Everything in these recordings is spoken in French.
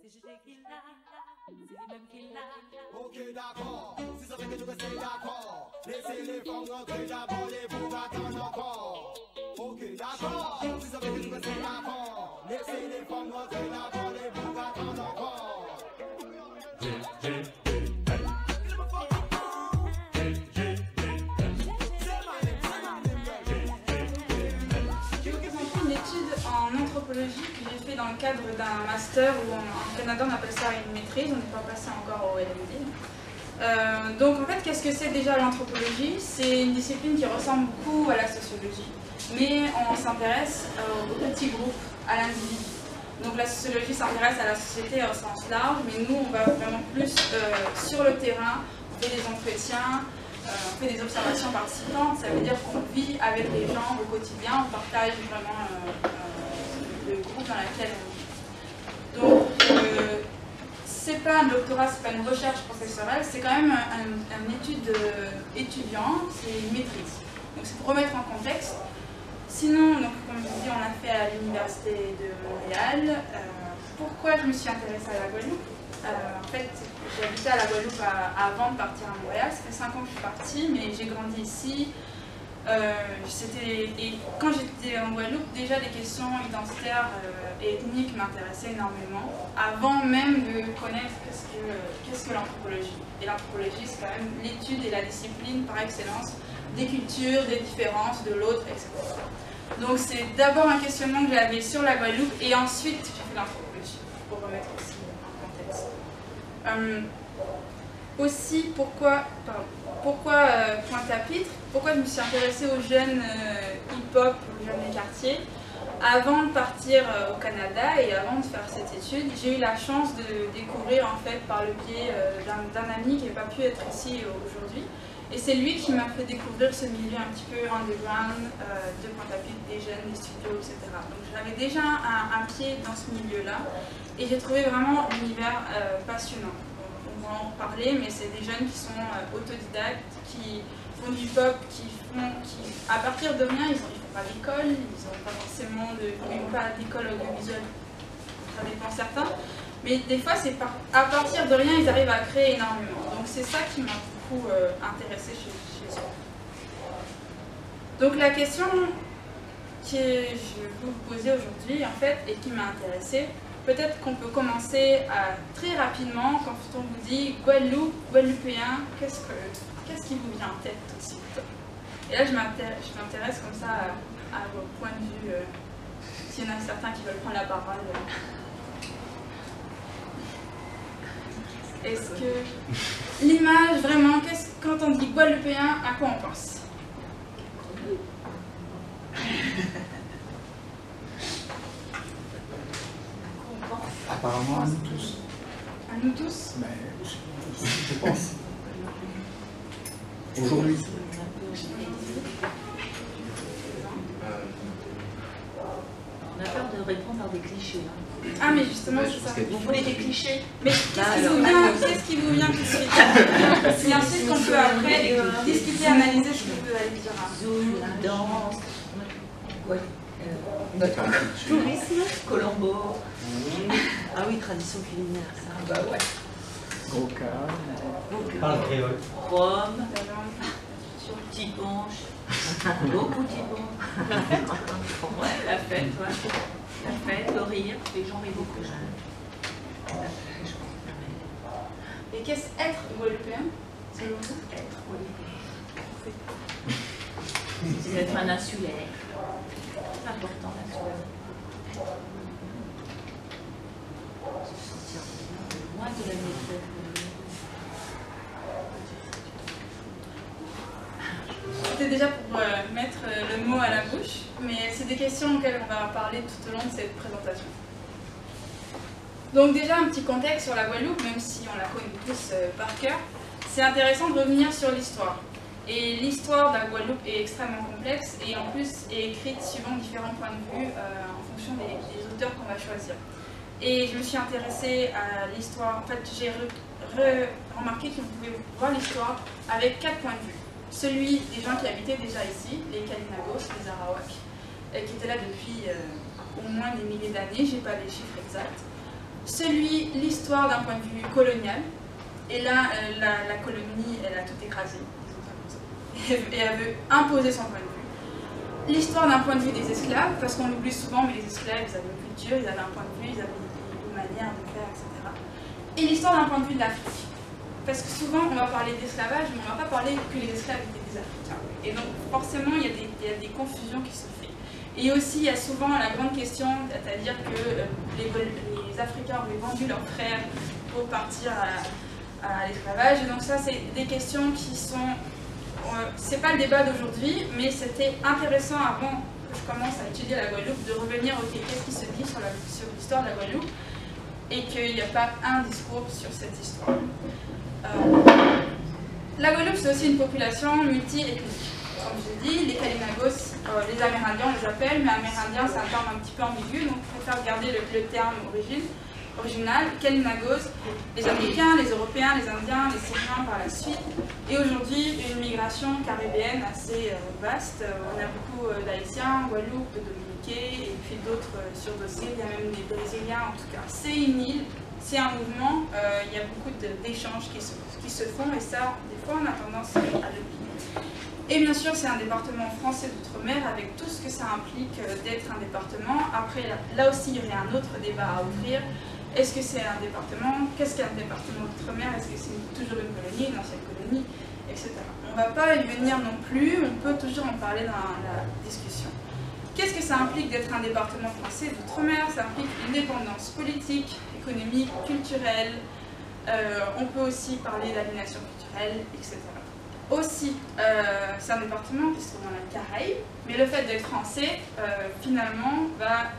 Ok d'accord, si ça fait que tu restes d'accord, laissez les femmes rentrer d'abord et vous attendre encore. Ok d'accord, si ça fait que tu restes d'accord, laissez les femmes rentrer d'abord et vous attendre encore. Une étude en anthropologie que j'ai fait dans le cadre d'un master où en Canada on appelle ça une maîtrise, on n'est pas passé encore au LMD. Donc en fait, qu'est-ce que c'est déjà l'anthropologie? C'est une discipline qui ressemble beaucoup à la sociologie, mais on s'intéresse aux petits groupes, à l'individu. Donc la sociologie s'intéresse à la société au sens large, mais nous on va vraiment plus sur le terrain, on fait des entretiens, on fait des observations participantes, ça veut dire qu'on vit avec les gens au quotidien, on partage vraiment le groupe dans lequel on vit. Donc c'est pas un doctorat, c'est pas une recherche professionnelle, c'est quand même une étude étudiant, c'est une maîtrise. Donc c'est pour remettre en contexte. Sinon, donc, comme je dis, on l'a fait à l'université de Montréal. Pourquoi je me suis intéressée à la Guadeloupe? En fait, j'habitais à la Guadeloupe avant de partir à Montréal. Ça fait 5 ans que je suis partie, mais j'ai grandi ici. Et quand j'étais en Guadeloupe, déjà les questions identitaires et ethniques m'intéressaient énormément, avant même de connaître qu'est-ce que l'anthropologie. Et l'anthropologie, c'est quand même l'étude et la discipline par excellence des cultures, des différences, de l'autre, etc. Donc c'est d'abord un questionnement que j'avais sur la Guadeloupe, et ensuite j'ai fait l'anthropologie, pour remettre aussi en contexte. Aussi, pourquoi Pointe-à-Pitre? Pourquoi je me suis intéressée aux jeunes hip-hop, aux jeunes des quartiers? Avant de partir au Canada et avant de faire cette étude, j'ai eu la chance de découvrir en fait par le biais d'un ami qui n'a pas pu être ici aujourd'hui. Et c'est lui qui m'a fait découvrir ce milieu un petit peu underground de Pointe-à-Pitre, des jeunes, des studios, etc. Donc j'avais déjà un pied dans ce milieu-là et j'ai trouvé vraiment l'univers passionnant. On va en parler, mais c'est des jeunes qui sont autodidactes, qui font du hip-hop, à partir de rien, ils ne font pas d'école, ils n'ont pas forcément d'école audiovisuelle, ça dépend certains. Mais des fois, à partir de rien, ils arrivent à créer énormément. Donc c'est ça qui m'a beaucoup intéressée chez eux. Donc la question que je vais vous poser aujourd'hui, en fait, et qui m'a intéressée, peut-être qu'on peut commencer très rapidement, quand on vous dit Guadeloupe, Guadeloupéen, qu'est-ce qui vous vient en tête tout de suite? Et là, je m'intéresse comme ça à vos points de vue, s'il y en a certains qui veulent prendre la parole. Est-ce que l'image, vraiment, quand on dit Guadeloupéen, à quoi on pense? Apparemment à nous tous. À nous tous? Mais je pense. Aujourd'hui. On a peur de répondre à des clichés. Hein. Ah mais justement c'est ça. Vous voulez des clichés? Mais qu'est-ce qui vous vient tout de suite? C'est ensuite qu'on peut après discuter, analyser ce que vous allez dire. Zoom, la danse, notre tourisme, Colombo. Ah oui, tradition culinaire, ça. Bah ouais. Gros cas. Parle créole. Rome, petit punch, beaucoup de petit punch. Ouais, la fête, ouais. La fête, le rire, les gens rient beaucoup. Et qu'est-ce être Guadeloupéen, selon vous? Être Guadeloupéen. C'est être un insulaire. C'est important, l'insulaire. Se sentir loin de la méthode. C'était déjà pour mettre le mot à la bouche, mais c'est des questions auxquelles on va parler tout au long de cette présentation. Donc déjà un petit contexte sur la Guadeloupe, même si on la connaît tous par cœur, c'est intéressant de revenir sur l'histoire. Et l'histoire de la Guadeloupe est extrêmement complexe et en plus est écrite suivant différents points de vue en fonction des auteurs qu'on va choisir. Et je me suis intéressée à l'histoire, en fait j'ai remarqué qu'on pouvait voir l'histoire avec 4 points de vue. Celui des gens qui habitaient déjà ici, les Kalinagos, les Arawaks, qui étaient là depuis au moins des milliers d'années, je n'ai pas les chiffres exacts. l'histoire d'un point de vue colonial, et là, la colonie, elle a tout écrasé, et elle veut imposer son point de vue. L'histoire d'un point de vue des esclaves, parce qu'on l'oublie souvent, mais les esclaves, ils avaient une culture, ils avaient un point de vue, ils avaient une manière de faire, etc. Et l'histoire d'un point de vue de l'Afrique. Parce que souvent, on va parler d'esclavage, mais on ne va pas parler que les esclaves étaient des Africains. Et donc, forcément, il y a des confusions qui se font. Et aussi, il y a souvent la grande question, c'est-à-dire que les Africains avaient vendu leurs frères pour partir à l'esclavage. Et donc ça, c'est des questions qui sont... c'est pas le débat d'aujourd'hui, mais c'était intéressant avant que je commence à étudier la Guadeloupe, de revenir, ok, qu'est-ce qui se dit sur l'histoire de la Guadeloupe, et qu'il n'y a pas un discours sur cette histoire. La Guadeloupe, c'est aussi une population multi-ethnique. Comme je dis, les Kalinagos, les Amérindiens, on les appelle, mais Amérindiens, c'est un terme un petit peu ambigu, donc je préfère garder le terme original. Kalinagos, les Américains, les Européens, les Indiens, les Syriens par la suite. Et aujourd'hui, une migration caribéenne assez vaste. On a beaucoup d'Haïtiens, Guadeloupe, de Dominiquais, et puis d'autres surdossés. Il y a même des Brésiliens, en tout cas. C'est une île, c'est un mouvement, il y a beaucoup d'échanges qui se font, et ça, des fois, on a tendance à l'oublier. Et bien sûr, c'est un département français d'outre-mer avec tout ce que ça implique d'être un département. Après, là aussi, il y aurait un autre débat à ouvrir. Est-ce que c'est un département? Qu'est-ce qu'un département d'outre-mer? Est-ce que c'est toujours une colonie, une ancienne colonie, etc. On ne va pas y venir non plus, on peut toujours en parler dans la discussion. Qu'est-ce que ça implique d'être un département français d'outre-mer? Ça implique une dépendance politique, économique, culturelle. On peut aussi parler d'aliénation culturelle, etc. Aussi, c'est un département qui se trouve dans la Caraïbe, mais le fait d'être français, finalement, va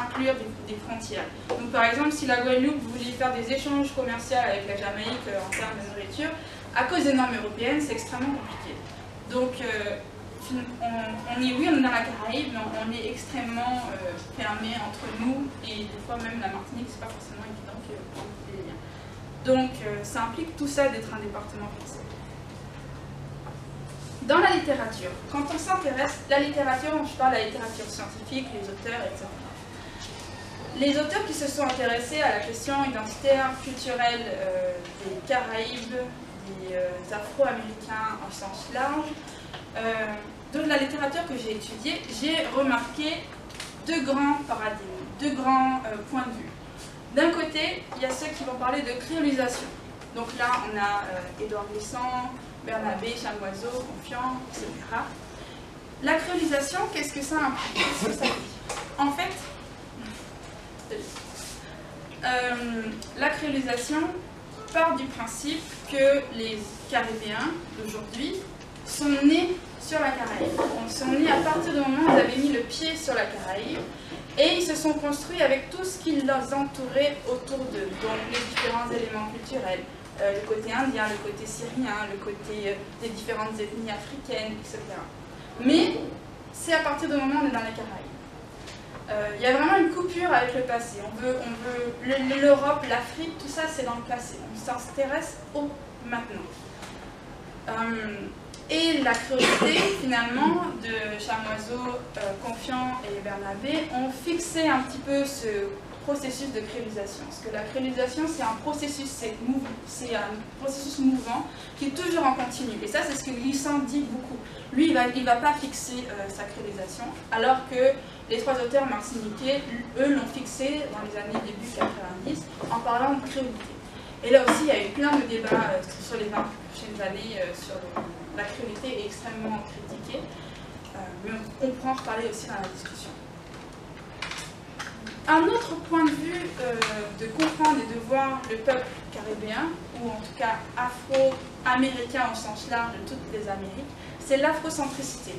inclure des frontières. Donc par exemple, si la Guadeloupe voulait faire des échanges commerciaux avec la Jamaïque en termes de nourriture, à cause des normes européennes, c'est extrêmement compliqué. Donc on est dans la Caraïbe, mais on est extrêmement fermé entre nous, et des fois même la Martinique, c'est pas forcément évident qu'il y ait des liens. Donc ça implique tout ça d'être un département français. Dans la littérature, quand on s'intéresse, la littérature, je parle de la littérature scientifique, les auteurs, etc. Les auteurs qui se sont intéressés à la question identitaire, culturelle des Caraïbes, des Afro-Américains en sens large, de la littérature que j'ai étudiée, j'ai remarqué deux grands paradigmes, deux grands points de vue. D'un côté, il y a ceux qui vont parler de créolisation. Donc là, on a Édouard Glissant, Bernabé, Chamoiseau, Confiant, etc. La créolisation, qu'est-ce que ça implique? Qu'est-ce que ça veut dire? En fait, la créolisation part du principe que les Caribéens d'aujourd'hui sont nés sur la Caraïbe. Ils sont nés à partir du moment où ils avaient mis le pied sur la Caraïbe, et ils se sont construits avec tout ce qui les entourait autour d'eux, donc les différents éléments culturels. Le côté indien, le côté syrien, le côté des différentes ethnies africaines, etc. Mais c'est à partir du moment où on est dans les Caraïbes. Il y a vraiment une coupure avec le passé. L'Europe, l'Afrique, tout ça c'est dans le passé. On s'intéresse au maintenant. Et la curiosité finalement de Chamoiseau, Confiant et Bernabé ont fixé un petit peu ce processus de créolisation. Parce que la créolisation, c'est un processus, mouvant qui est toujours en continu. Et ça, c'est ce que Glissant dit beaucoup. Lui, il va pas fixer sa créolisation, alors que les trois auteurs martiniquais, eux, l'ont fixé dans les années début 90 en parlant de créolité. Et là aussi, il y a eu plein de débats sur les 20 prochaines années sur la créolité est extrêmement critiquée. Mais on pourra en reparler aussi dans la discussion. Un autre point de vue de comprendre et de voir le peuple caribéen, ou en tout cas afro-américain au sens large de toutes les Amériques, c'est l'afrocentricité.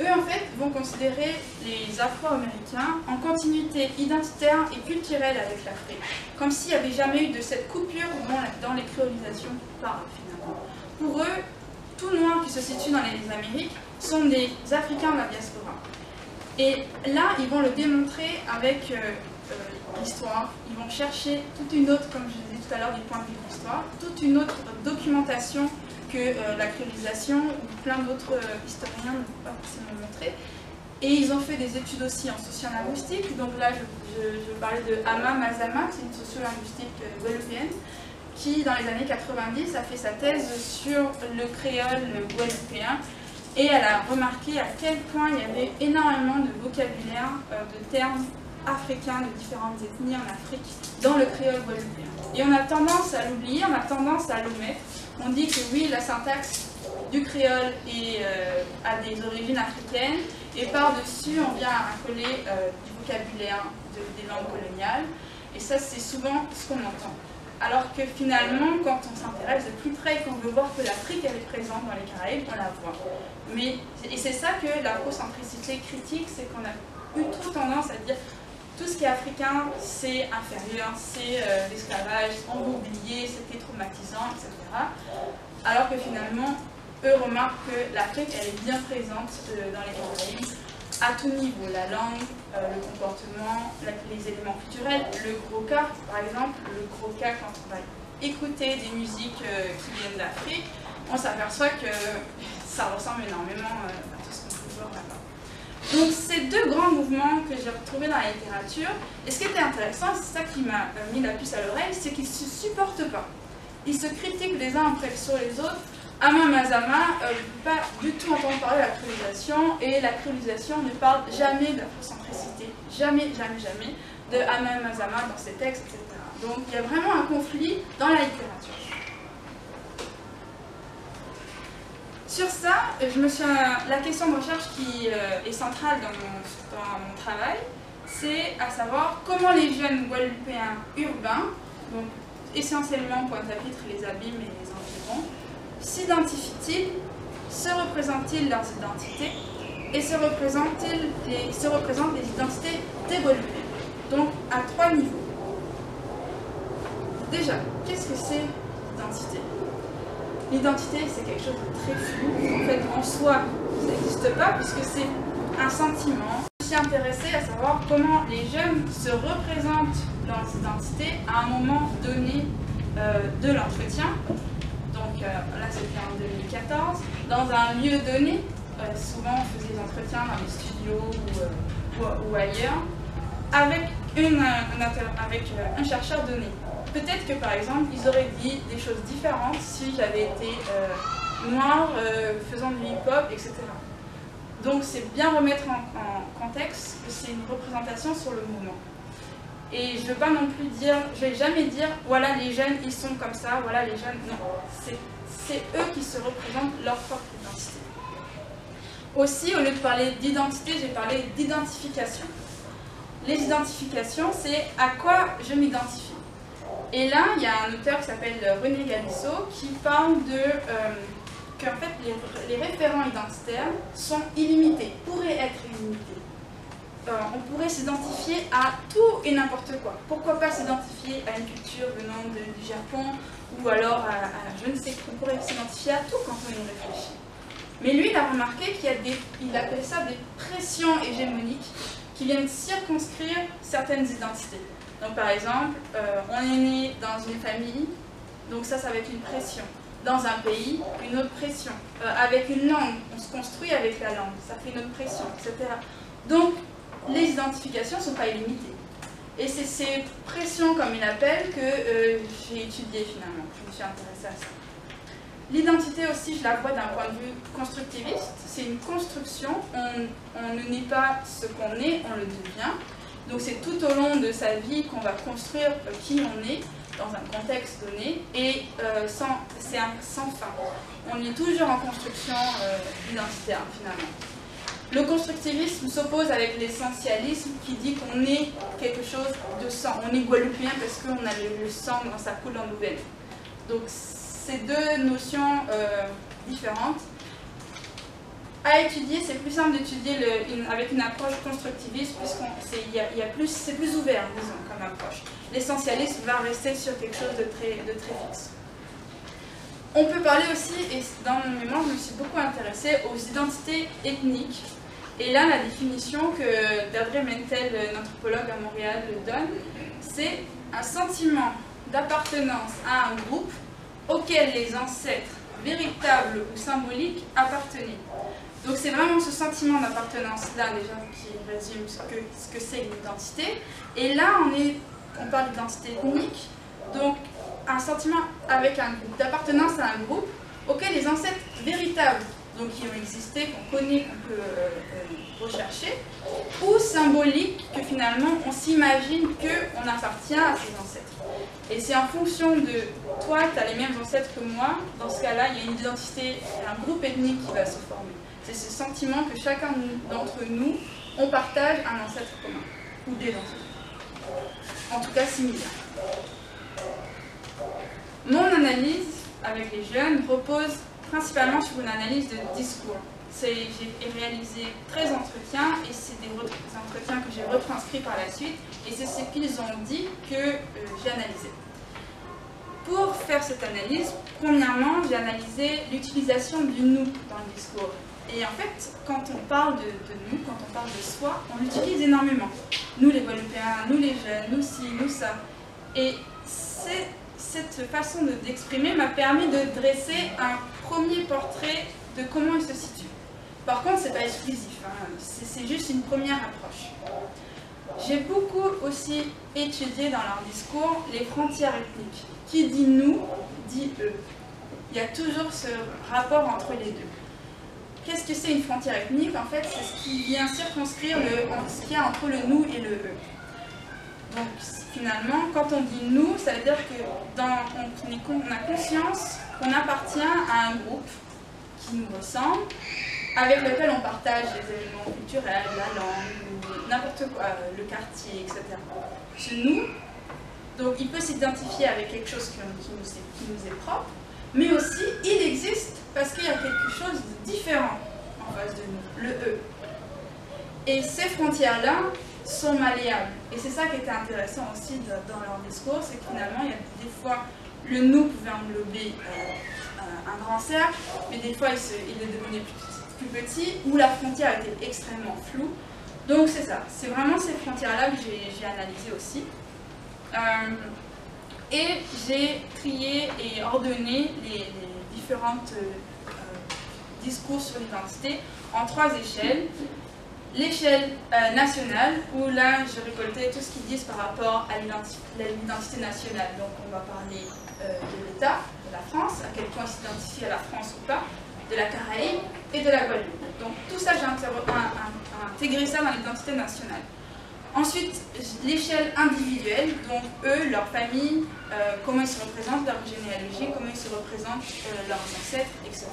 Eux, en fait, vont considérer les Afro-Américains en continuité identitaire et culturelle avec l'Afrique, comme s'il n'y avait jamais eu de cette coupure dans les créolisations par finalement. Pour eux, tout Noirs qui se situent dans les Amériques sont des Africains de la diaspora. Et là, ils vont le démontrer avec l'histoire. Ils vont chercher toute une autre, comme je disais tout à l'heure du point de vue de l'histoire, toute une autre documentation que la créolisation ou plein d'autres historiens ne vont pas forcément montrer. Et ils ont fait des études aussi en sociolinguistique. Donc là, je parlais de Ama Mazama, c'est une sociolinguistique guadeloupéenne, qui dans les années 90 a fait sa thèse sur le créole guadeloupéen. Et elle a remarqué à quel point il y avait énormément de vocabulaire, de termes africains de différentes ethnies en Afrique dans le créole guadeloupéen. Et on a tendance à l'oublier, on a tendance à l'omettre. On dit que oui, la syntaxe du créole a des origines africaines, et par-dessus, on vient à coller du vocabulaire des langues coloniales. Et ça, c'est souvent ce qu'on entend. Alors que finalement, quand on s'intéresse de plus près, qu'on veut voir que l'Afrique elle est présente dans les Caraïbes, on la voit. Et c'est ça que l'afrocentricité critique, c'est qu'on a eu trop tendance à dire tout ce qui est africain, c'est inférieur, c'est l'esclavage, on va oublier, c'était traumatisant, etc. Alors que finalement, eux remarquent que l'Afrique, elle est bien présente dans les Caraïbes, à tout niveau, la langue, le comportement, les éléments culturels, le gros cas, par exemple, le gros cas quand on va écouter des musiques qui viennent d'Afrique, on s'aperçoit que ça ressemble énormément à tout ce qu'on peut voir là-bas. Donc ces deux grands mouvements que j'ai retrouvés dans la littérature, et ce qui était intéressant, c'est ça qui m'a mis la puce à l'oreille, c'est qu'ils ne se supportent pas. Ils se critiquent les uns après sur les autres. Ama Mazama ne peut pas du tout entendre parler de la créolisation, et la créolisation ne parle jamais d'afrocentricité, jamais, jamais, jamais, de Ama Mazama dans ses textes, etc. Donc il y a vraiment un conflit dans la littérature. Sur ça, la question de recherche qui est centrale dans mon travail, c'est à savoir comment les jeunes guadeloupéens urbains, donc essentiellement Pointe-à-Pitre, les Abîmes et les environs, s'identifient-ils, se représentent-ils leurs identités et se représentent les identités des Guadeloupéens. Donc à 3 niveaux. Déjà, qu'est-ce que c'est l'identité? L'identité, c'est quelque chose de très flou. En fait, en soi, ça n'existe pas puisque c'est un sentiment. Je suis intéressée à savoir comment les jeunes se représentent leurs identités à un moment donné de l'entretien. Donc là, c'était en 2014. Dans un lieu donné, souvent on faisait des entretiens dans les studios ou ailleurs, avec un chercheur donné. Peut-être que par exemple, ils auraient dit des choses différentes si j'avais été noire, faisant du hip-hop, etc. Donc c'est bien remettre en contexte que c'est une représentation sur le mouvement. Et je ne veux pas non plus dire, je ne vais jamais dire, voilà les jeunes, ils sont comme ça, voilà les jeunes. Non, c'est eux qui se représentent leur propre identité. Aussi, au lieu de parler d'identité, j'ai parlé d'identification. Les identifications, c'est à quoi je m'identifie. Et là, il y a un auteur qui s'appelle René Galisso qui parle qu'en fait, les référents identitaires sont illimités, pourraient être illimités. On pourrait s'identifier à tout et n'importe quoi. Pourquoi pas s'identifier à une culture venant du Japon ou alors à je ne sais quoi. On pourrait s'identifier à tout quand on y réfléchit. Mais lui, il a remarqué qu'il appelle ça des pressions hégémoniques qui viennent circonscrire certaines identités. Donc par exemple, on est né dans une famille, donc ça va être une pression. Dans un pays, une autre pression. Avec une langue, on se construit avec la langue, ça fait une autre pression, etc. Donc les identifications ne sont pas illimitées. Et c'est ces pressions, comme il appelle, que j'ai étudiées finalement. Je me suis intéressée à ça. L'identité aussi, je la vois d'un point de vue constructiviste. C'est une construction. On ne nie pas ce qu'on est, on le devient. Donc c'est tout au long de sa vie qu'on va construire qui on est dans un contexte donné. Et c'est sans fin. On est toujours en construction identitaire finalement. Le constructivisme s'oppose avec l'essentialisme qui dit qu'on est quelque chose de sang. On est guadeloupéen parce qu'on a le sang dans sa coule dans nos veines. Donc c'est deux notions différentes. À étudier, c'est plus simple d'étudier avec une approche constructiviste puisque c'est plus ouvert, disons, comme approche. L'essentialisme va rester sur quelque chose de très fixe. On peut parler aussi, et dans mon mémoire, je me suis beaucoup intéressée aux identités ethniques. Et là, la définition que Deirdre Mentel, une anthropologue à Montréal, donne, c'est un sentiment d'appartenance à un groupe auquel les ancêtres, véritables ou symboliques, appartenaient. Donc c'est vraiment ce sentiment d'appartenance-là déjà qui résume ce que c'est une identité. Et là, on parle d'identité ethnique, donc un sentiment avec un groupe, d'appartenance à un groupe auquel les ancêtres véritables, donc qui ont existé, qu'on connaît, qu'on peut rechercher, ou symboliques que finalement on s'imagine qu'on appartient à ces ancêtres. Et c'est en fonction de toi, tu as les mêmes ancêtres que moi, dans ce cas-là, il y a une identité, un groupe ethnique qui va se former. C'est ce sentiment que chacun d'entre nous, on partage un ancêtre commun, ou des ancêtres, en tout cas similaires. Mon analyse avec les jeunes repose principalement sur une analyse de discours. J'ai réalisé 13 entretiens et c'est des entretiens que j'ai retranscrits par la suite et c'est ce qu'ils ont dit que j'ai analysé. Pour faire cette analyse, premièrement, j'ai analysé l'utilisation du « nous » dans le discours. Et en fait, quand on parle de nous, quand on parle de soi, on l'utilise énormément. Nous les Guadeloupéens, nous les jeunes, nous ci, nous ça. Et cette façon d'exprimer m'a permis de dresser un premier portrait de comment il se situe. Par contre, ce n'est pas exclusif, hein. C'est juste une première approche. J'ai beaucoup aussi étudié dans leur discours les frontières ethniques. Qui dit nous, dit eux. Il y a toujours ce rapport entre les deux. Qu'est-ce que c'est une frontière ethnique? En fait, c'est ce qui vient circonscrire ce qu'il y a entre le nous et le eux. Donc finalement, quand on dit nous, ça veut dire qu'on a conscience qu'on appartient à un groupe qui nous ressemble, avec lequel on partage les éléments culturels, la langue, n'importe quoi, le quartier, etc. Ce nous, donc il peut s'identifier avec quelque chose qui nous est propre, mais aussi il existe parce qu'il y a quelque chose de différent en face de nous, le eux. Et ces frontières-là sont malléables. Et c'est ça qui était intéressant aussi dans leur discours, c'est que finalement, il y a des fois, le nous pouvait englober un grand cercle, mais des fois, il est devenu plus petit, où la frontière était extrêmement floue. Donc c'est ça, c'est vraiment ces frontières-là que j'ai analysées aussi. Et j'ai trié et ordonné les différents discours sur l'identité en 3 échelles. L'échelle nationale, où là je récoltais tout ce qu'ils disent par rapport à l'identité nationale. Donc on va parler de l'État, de la France, à quel point on s'identifie à la France ou pas, de la Caraïbe et de la Guadeloupe. Donc tout ça, j'ai intégré ça dans l'identité nationale. Ensuite, l'échelle individuelle, donc eux, leur famille, comment ils se représentent, leur généalogie, comment ils se représentent leurs ancêtres, etc.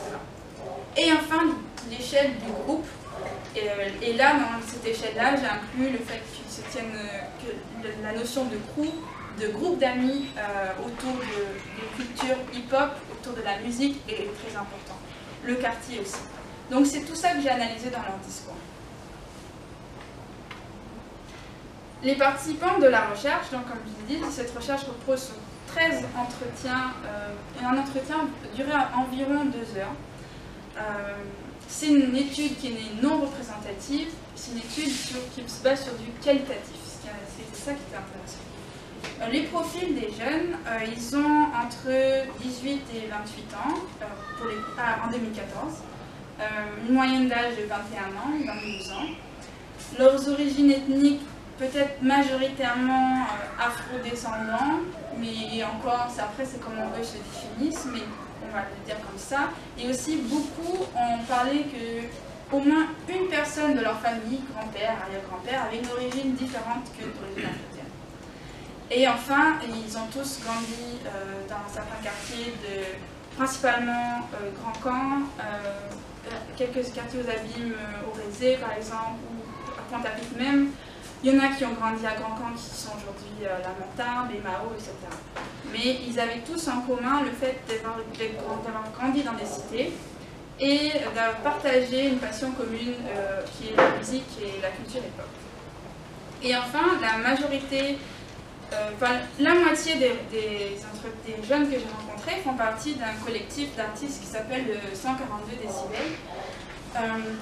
Et enfin, l'échelle du groupe. Et là, dans cette échelle-là, j'ai inclus le fait qu'ils se tiennent, que la notion de crew, de groupe d'amis autour de culture hip-hop, autour de la musique est très important. Le quartier aussi. Donc c'est tout ça que j'ai analysé dans leur discours. Les participants de la recherche, donc comme je l'ai dit, cette recherche repose sur 13 entretiens, et un entretien durait environ 2 heures. C'est une étude qui est non représentative, c'est une étude qui se base sur du qualitatif, c'est ça qui est intéressant. Les profils des jeunes, ils ont entre 18 et 28 ans en 2014, une moyenne d'âge de 21 ans, 22 ans. Leurs origines ethniques, peut-être majoritairement afro-descendants, mais encore, après c'est comment eux se définissent, mais on va le dire comme ça. Et aussi, beaucoup ont parlé qu'au moins une personne de leur famille, grand-père, arrière-grand-père, avait une origine différente que d'origine africaine. Et enfin, ils ont tous grandi dans certains quartiers, principalement Grand Camp, quelques quartiers aux Abîmes, au Rézé par exemple, ou à Pointe-à-Pitre même. Il y en a qui ont grandi à Grand Camp, qui sont aujourd'hui la Montagne, les Mao, etc. Mais ils avaient tous en commun le fait d'avoir grandi dans des cités et d'avoir partagé une passion commune qui est la musique et la culture hip-hop. Et enfin, la majorité, la moitié des jeunes que j'ai rencontrés font partie d'un collectif d'artistes qui s'appelle le 142 décibels.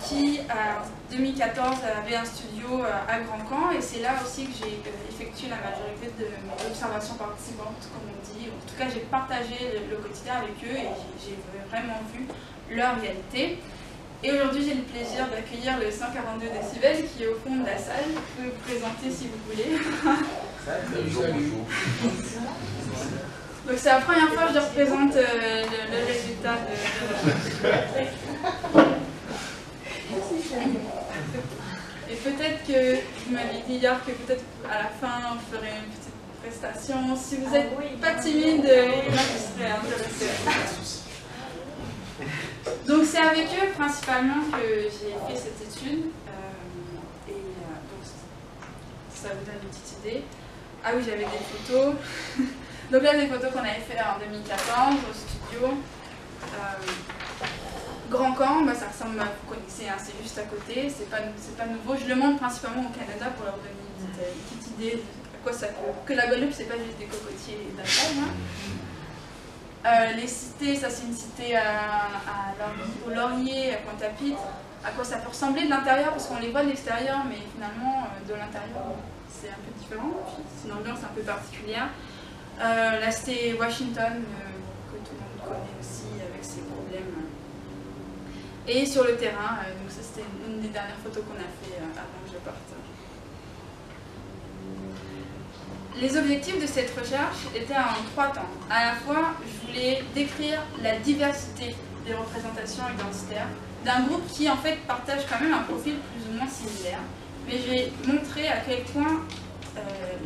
Qui en 2014 avait un studio à Grand Camp et c'est là aussi que j'ai effectué la majorité de mes observations participantes, comme on dit. En tout cas, j'ai partagé le quotidien avec eux et j'ai vraiment vu leur réalité. Et aujourd'hui, j'ai le plaisir d'accueillir le 142 décibels qui est au fond de la salle. Je peux vous présenter si vous voulez. Donc c'est la première fois que je représente le résultat de... Et peut-être que, vous m'avez dit hier que peut-être à la fin, on ferait une petite prestation. Si vous n'êtes pas timide, je serais intéressée. Donc c'est avec eux principalement que j'ai fait cette étude. Donc ça vous donne une petite idée. Ah oui, j'avais des photos. Donc là, des photos qu'on avait fait en 2014 au studio. Grand Camp, bah, ça ressemble, vous connaissez, hein, c'est juste à côté, c'est pas nouveau. Je le montre principalement au Canada pour leur donner une petite idée de à quoi ça peut. Que la Guadeloupe, c'est pas juste des cocotiers et de la palme. Hein. Les cités, ça c'est une cité au Laurier, à Pointe-à-Pitre. À quoi ça peut ressembler de l'intérieur, parce qu'on les voit de l'extérieur, mais finalement, de l'intérieur, c'est un peu différent. C'est une ambiance un peu particulière. La cité Washington, que tout le monde connaît aussi, avec ses problèmes. Et sur le terrain, donc ça c'était une des dernières photos qu'on a fait avant que je parte. Les objectifs de cette recherche étaient en 3 temps. À la fois, je voulais décrire la diversité des représentations identitaires d'un groupe qui en fait partage quand même un profil plus ou moins similaire. Mais j'ai montré à quel point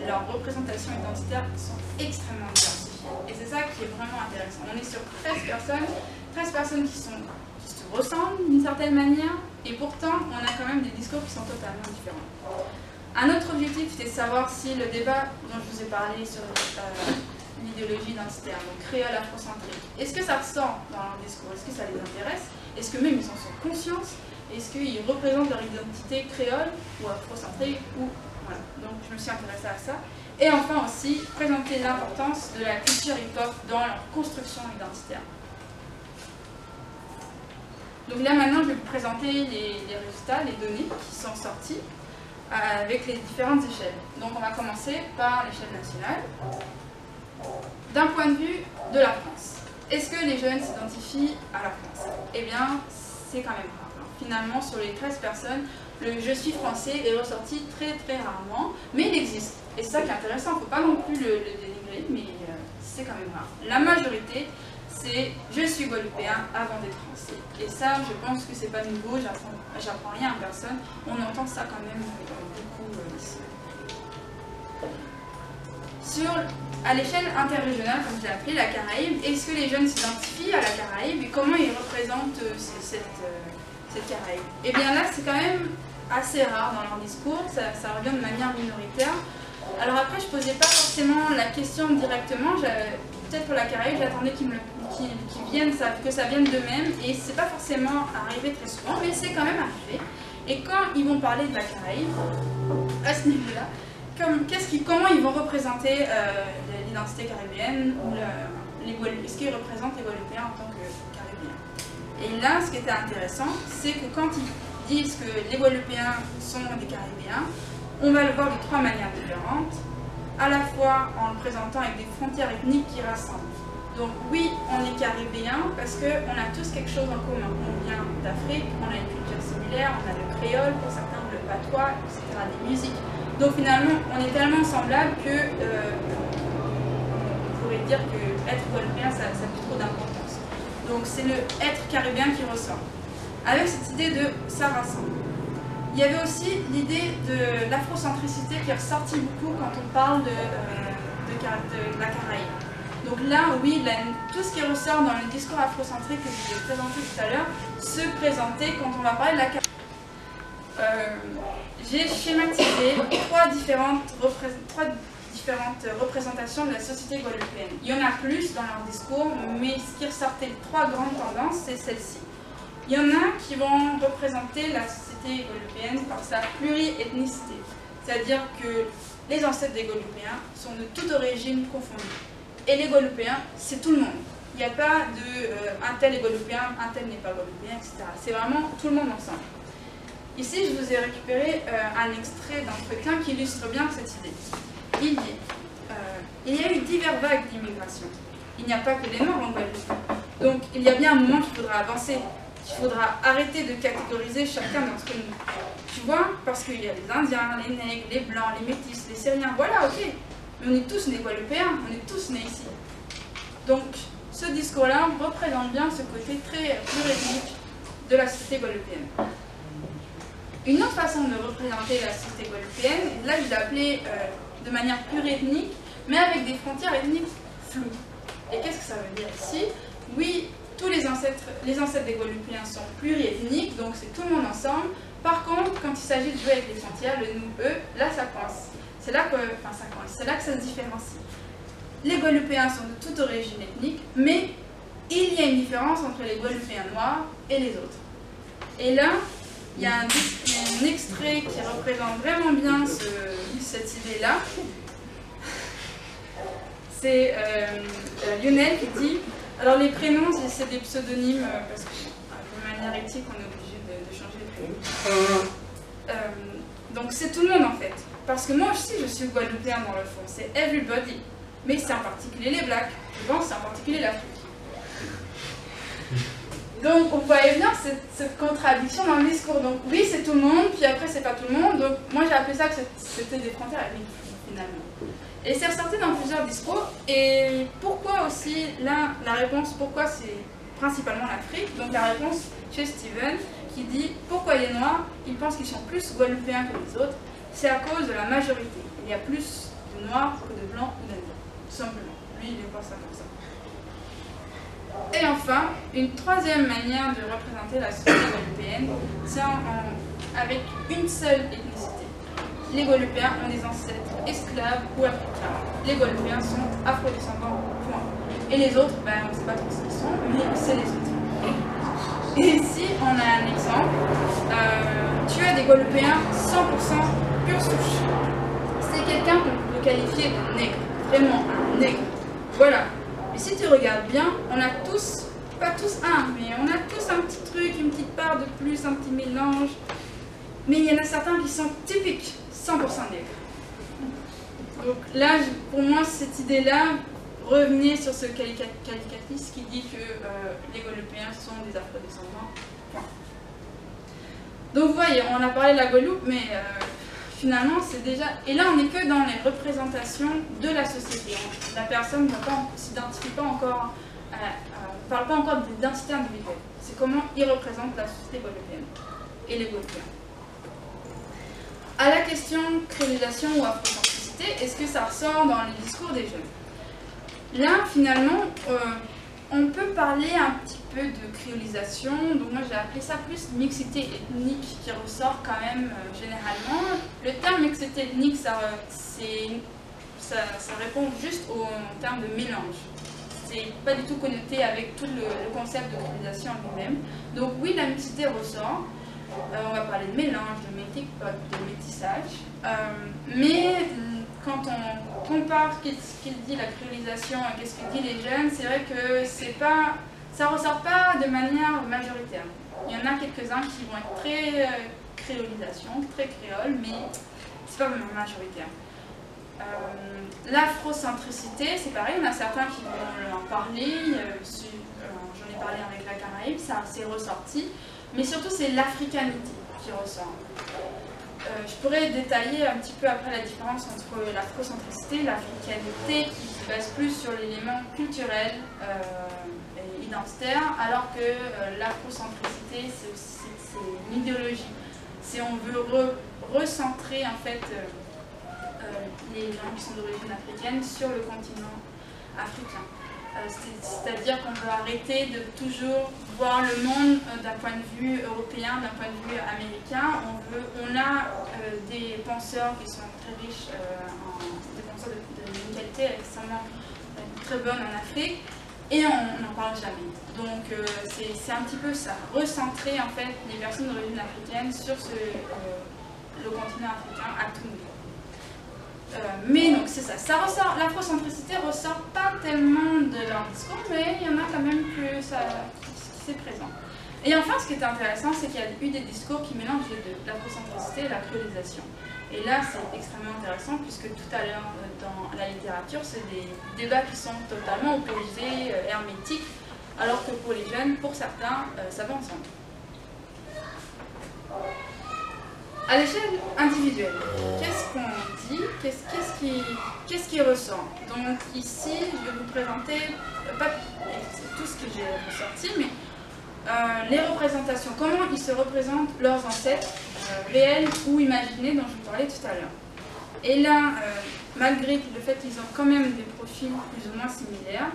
leurs représentations identitaires sont extrêmement diversifiées. Et c'est ça qui est vraiment intéressant. On est sur 13 personnes qui se ressemblent d'une certaine manière, et pourtant on a quand même des discours qui sont totalement différents. Un autre objectif, c'était de savoir si le débat dont je vous ai parlé sur l'idéologie identitaire, donc créole afrocentrique, est-ce que ça ressort dans leur discours? Est-ce que ça les intéresse? Est-ce que même ils en sont conscients? Est-ce qu'ils représentent leur identité créole ou afrocentrique ou... Voilà. Donc je me suis intéressée à ça. Et enfin aussi, présenter l'importance de la culture hip-hop dans leur construction identitaire. Donc là maintenant, je vais vous présenter les résultats, les données qui sont sorties avec les différentes échelles. Donc on va commencer par l'échelle nationale. D'un point de vue de la France, est-ce que les jeunes s'identifient à la France? Eh bien, c'est quand même rare. Finalement, sur les 13 personnes, le « je suis français » est ressorti très très rarement, mais il existe. Et c'est ça qui est intéressant, il ne faut pas non plus le dénigrer, mais c'est quand même rare. La majorité, c'est « je suis guadeloupéen avant d'être français ». Et ça, je pense que c'est pas nouveau, j'apprends rien à personne, on entend ça quand même beaucoup ici. À l'échelle interrégionale, comme je l'ai appelé, la Caraïbe, est-ce que les jeunes s'identifient à la Caraïbe et comment ils représentent cette Caraïbe? Eh bien là, c'est quand même assez rare dans leur discours, ça revient de manière minoritaire. Alors après, je ne posais pas forcément la question directement, peut-être pour la Caraïbe, j'attendais qu'ils viennent, que ça vienne d'eux-mêmes, et c'est pas forcément arrivé très souvent, mais c'est quand même arrivé. Et quand ils vont parler de la Caraïbe, à ce niveau-là, comment ils vont représenter l'identité caribéenne, ou est-ce qu'ils représentent les Guadeloupéens en tant que Caribéens? Et là, ce qui était intéressant, c'est que quand ils disent que les Guadeloupéens sont des Caribéens, on va le voir de 3 manières différentes, à la fois en le présentant avec des frontières ethniques qui rassemblent. Donc oui, on est Caribéens parce qu'on a tous quelque chose en commun. On vient d'Afrique, on a une culture similaire, on a le créole, pour certains le patois, etc., des musiques. Donc finalement, on est tellement semblables que on pourrait dire que être guadeloupéen, ça n'a plus trop d'importance. Donc c'est le être caribéen qui ressort. Avec cette idée de ça rassemble. Il y avait aussi l'idée de l'afrocentricité qui est ressortie beaucoup quand on parle de la Caraïbe. Donc là, oui, tout ce qui ressort dans le discours afrocentrique que je vous ai présenté tout à l'heure se présentait quand on va parler de la Caraïbe. J'ai schématisé 3 différentes représentations de la société guadeloupéenne. Il y en a plus dans leur discours, mais ce qui ressortait, les 3 grandes tendances, c'est celle-ci. Il y en a qui vont représenter la société guadeloupéenne par sa pluriethnicité, c'est-à-dire que les ancêtres des Guadeloupéens sont de toute origine confondue. Et les Guadeloupéens, c'est tout le monde. Il n'y a pas de un tel est Guadeloupéen, un tel n'est pas Guadeloupéen, etc. C'est vraiment tout le monde ensemble. Ici, je vous ai récupéré un extrait d'entretien qui illustre bien cette idée. Il dit il y a eu divers vagues d'immigration. Il n'y a pas que les Noirs en Guadeloupe. Donc, il y a bien un moment qu'il faudra avancer. qu'il faudra arrêter de catégoriser chacun d'entre nous. Tu vois, parce qu'il y a les Indiens, les Nègres, les Blancs, les Métis, les Syriens, voilà, ok. Mais on est tous nés Guadeloupéens, on est tous nés ici. Donc, ce discours-là représente bien ce côté très pluriethnique de la société guadeloupéenne. Une autre façon de représenter la société guadeloupéenne, là je l'ai appelée de manière pluriethnique, mais avec des frontières ethniques floues. Et qu'est-ce que ça veut dire ici? Oui, tous les ancêtres des Guadeloupéens sont pluriethniques, donc c'est tout le monde ensemble. Par contre, quand il s'agit de jouer avec les frontières, le nous, eux, là ça coince. C'est là que ça se différencie. Les Guadeloupéens sont de toute origine ethnique, mais il y a une différence entre les Guadeloupéens noirs et les autres. Et là, il y a un extrait qui représente vraiment bien cette idée-là. C'est Lionel qui dit, alors les prénoms c'est des pseudonymes parce que de manière éthique on est obligé de changer les prénoms. Donc c'est tout le monde en fait, parce que moi aussi je suis guadeloupéen dans le fond, c'est everybody, mais c'est en particulier les blacks, je pense c'est en particulier l'Afrique. Donc on voyait bien cette contradiction dans le discours, donc oui c'est tout le monde, puis après c'est pas tout le monde, donc moi j'ai appelé ça que c'était des frontières ethniques finalement. Et c'est ressorti dans plusieurs discours. Et pourquoi aussi, là, la réponse, pourquoi c'est principalement l'Afrique. Donc la réponse chez Steven qui dit pourquoi les Noirs, ils pensent qu'ils sont plus guadeloupéens que les autres. C'est à cause de la majorité. Il y a plus de Noirs que de Blancs ou d'Indiens. Tout simplement. Lui, il pense ça comme ça. Et enfin, une troisième manière de représenter la société guadeloupéenne, c'est avec une seule ethnicité. Les Guadeloupéens ont des ancêtres esclaves ou africains. Les Guadeloupéens sont afrodescendants, point. Et les autres, ben, on ne sait pas trop ce qu'ils sont, mais c'est les autres. Et ici, on a un exemple. Tu as des Guadeloupéens 100% pure souche. C'est quelqu'un qu'on peut qualifier de nègre. Vraiment, un nègre. Voilà. Et si tu regardes bien, on a tous, pas tous un, mais on a tous un petit truc, une petite part de plus, un petit mélange. Mais il y en a certains qui sont typiques. 100% nègre. Donc là, pour moi, cette idée-là, revenez sur ce qualificatif qui dit que les Guadeloupéens sont des afrodescendants. Point. Donc vous voyez, on a parlé de la Guadeloupe, mais finalement, c'est déjà... Et là, on n'est que dans les représentations de la société. La personne ne s'identifie pas encore, ne parle pas encore d'identité individuelle. C'est comment il représente la société guadeloupéenne et les Guadeloupéens. À la question créolisation ou afrocentricité, est-ce que ça ressort dans les discours des jeunes? Là, finalement, on peut parler un petit peu de créolisation. Donc moi, j'ai appelé ça plus mixité ethnique qui ressort quand même généralement. Le terme mixité ethnique, ça répond juste au terme de mélange. C'est pas du tout connoté avec tout le concept de créolisation en lui-même. Donc oui, la mixité ressort. On va parler de mélange, de métissage, mais quand on compare ce qu'il dit la créolisation et qu'est-ce que dit les jeunes, c'est vrai que ça ne ressort pas de manière majoritaire. Il y en a quelques-uns qui vont être très créolisation, très créole, mais c'est pas vraiment majoritaire. L'afrocentricité, c'est pareil, il y en a certains qui vont en parler, j'en ai parlé avec la Caraïbe, ça s'est ressorti. Mais surtout, c'est l'africanité qui ressort. Je pourrais détailler un petit peu après la différence entre l'afrocentricité et l'africanité qui se base plus sur l'élément culturel et identitaire, alors que l'afrocentricité, c'est une idéologie. C'est on veut recentrer en fait les gens qui sont d'origine africaine sur le continent africain. C'est-à-dire qu'on veut arrêter de toujours voir le monde d'un point de vue européen, d'un point de vue américain. On a des penseurs qui sont très riches, des penseurs de qualité extrêmement très bonne en Afrique, et on n'en parle jamais. Donc c'est un petit peu ça, recentrer en fait les personnes d'origine africaine sur le continent africain à tout niveau. Mais donc c'est ça, l'afrocentricité ressort pas tellement de leur discours, mais il y en a quand même qui c'est présent. Et enfin, ce qui est intéressant, c'est qu'il y a eu des discours qui mélangent les deux, l'afrocentricité et la créolisation. Et là, c'est extrêmement intéressant, puisque tout à l'heure, dans la littérature, c'est des débats qui sont totalement opposés, hermétiques. alors que pour les jeunes, pour certains, ça va ensemble. À l'échelle individuelle, qu'est-ce qu'on dit, qu'est-ce qui ressort? Donc ici, je vais vous présenter, pas tout ce que j'ai ressorti, mais les représentations, comment ils se représentent leurs ancêtres réels ou imaginés dont je vous parlais tout à l'heure. Et là, malgré le fait qu'ils ont quand même des profils plus ou moins similaires,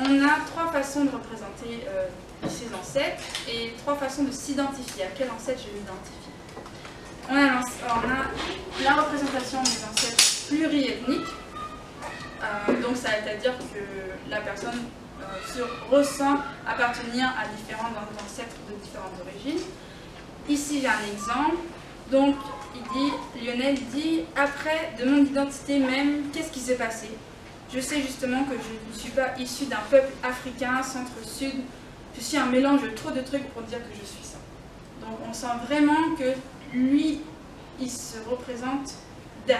on a trois façons de représenter ces ancêtres et trois façons de s'identifier. À quel ancêtre je m'identifie? On a la représentation des ancêtres pluriethniques, donc ça veut dire que la personne ressent appartenir à différents ancêtres de différentes origines. Ici j'ai un exemple, donc Lionel dit « Après, de mon identité même, qu'est-ce qui s'est passé? Je sais justement que je ne suis pas issu d'un peuple africain, centre-sud, je suis un mélange de trop de trucs pour dire que je suis ça. » Donc on sent vraiment que lui, il se représente,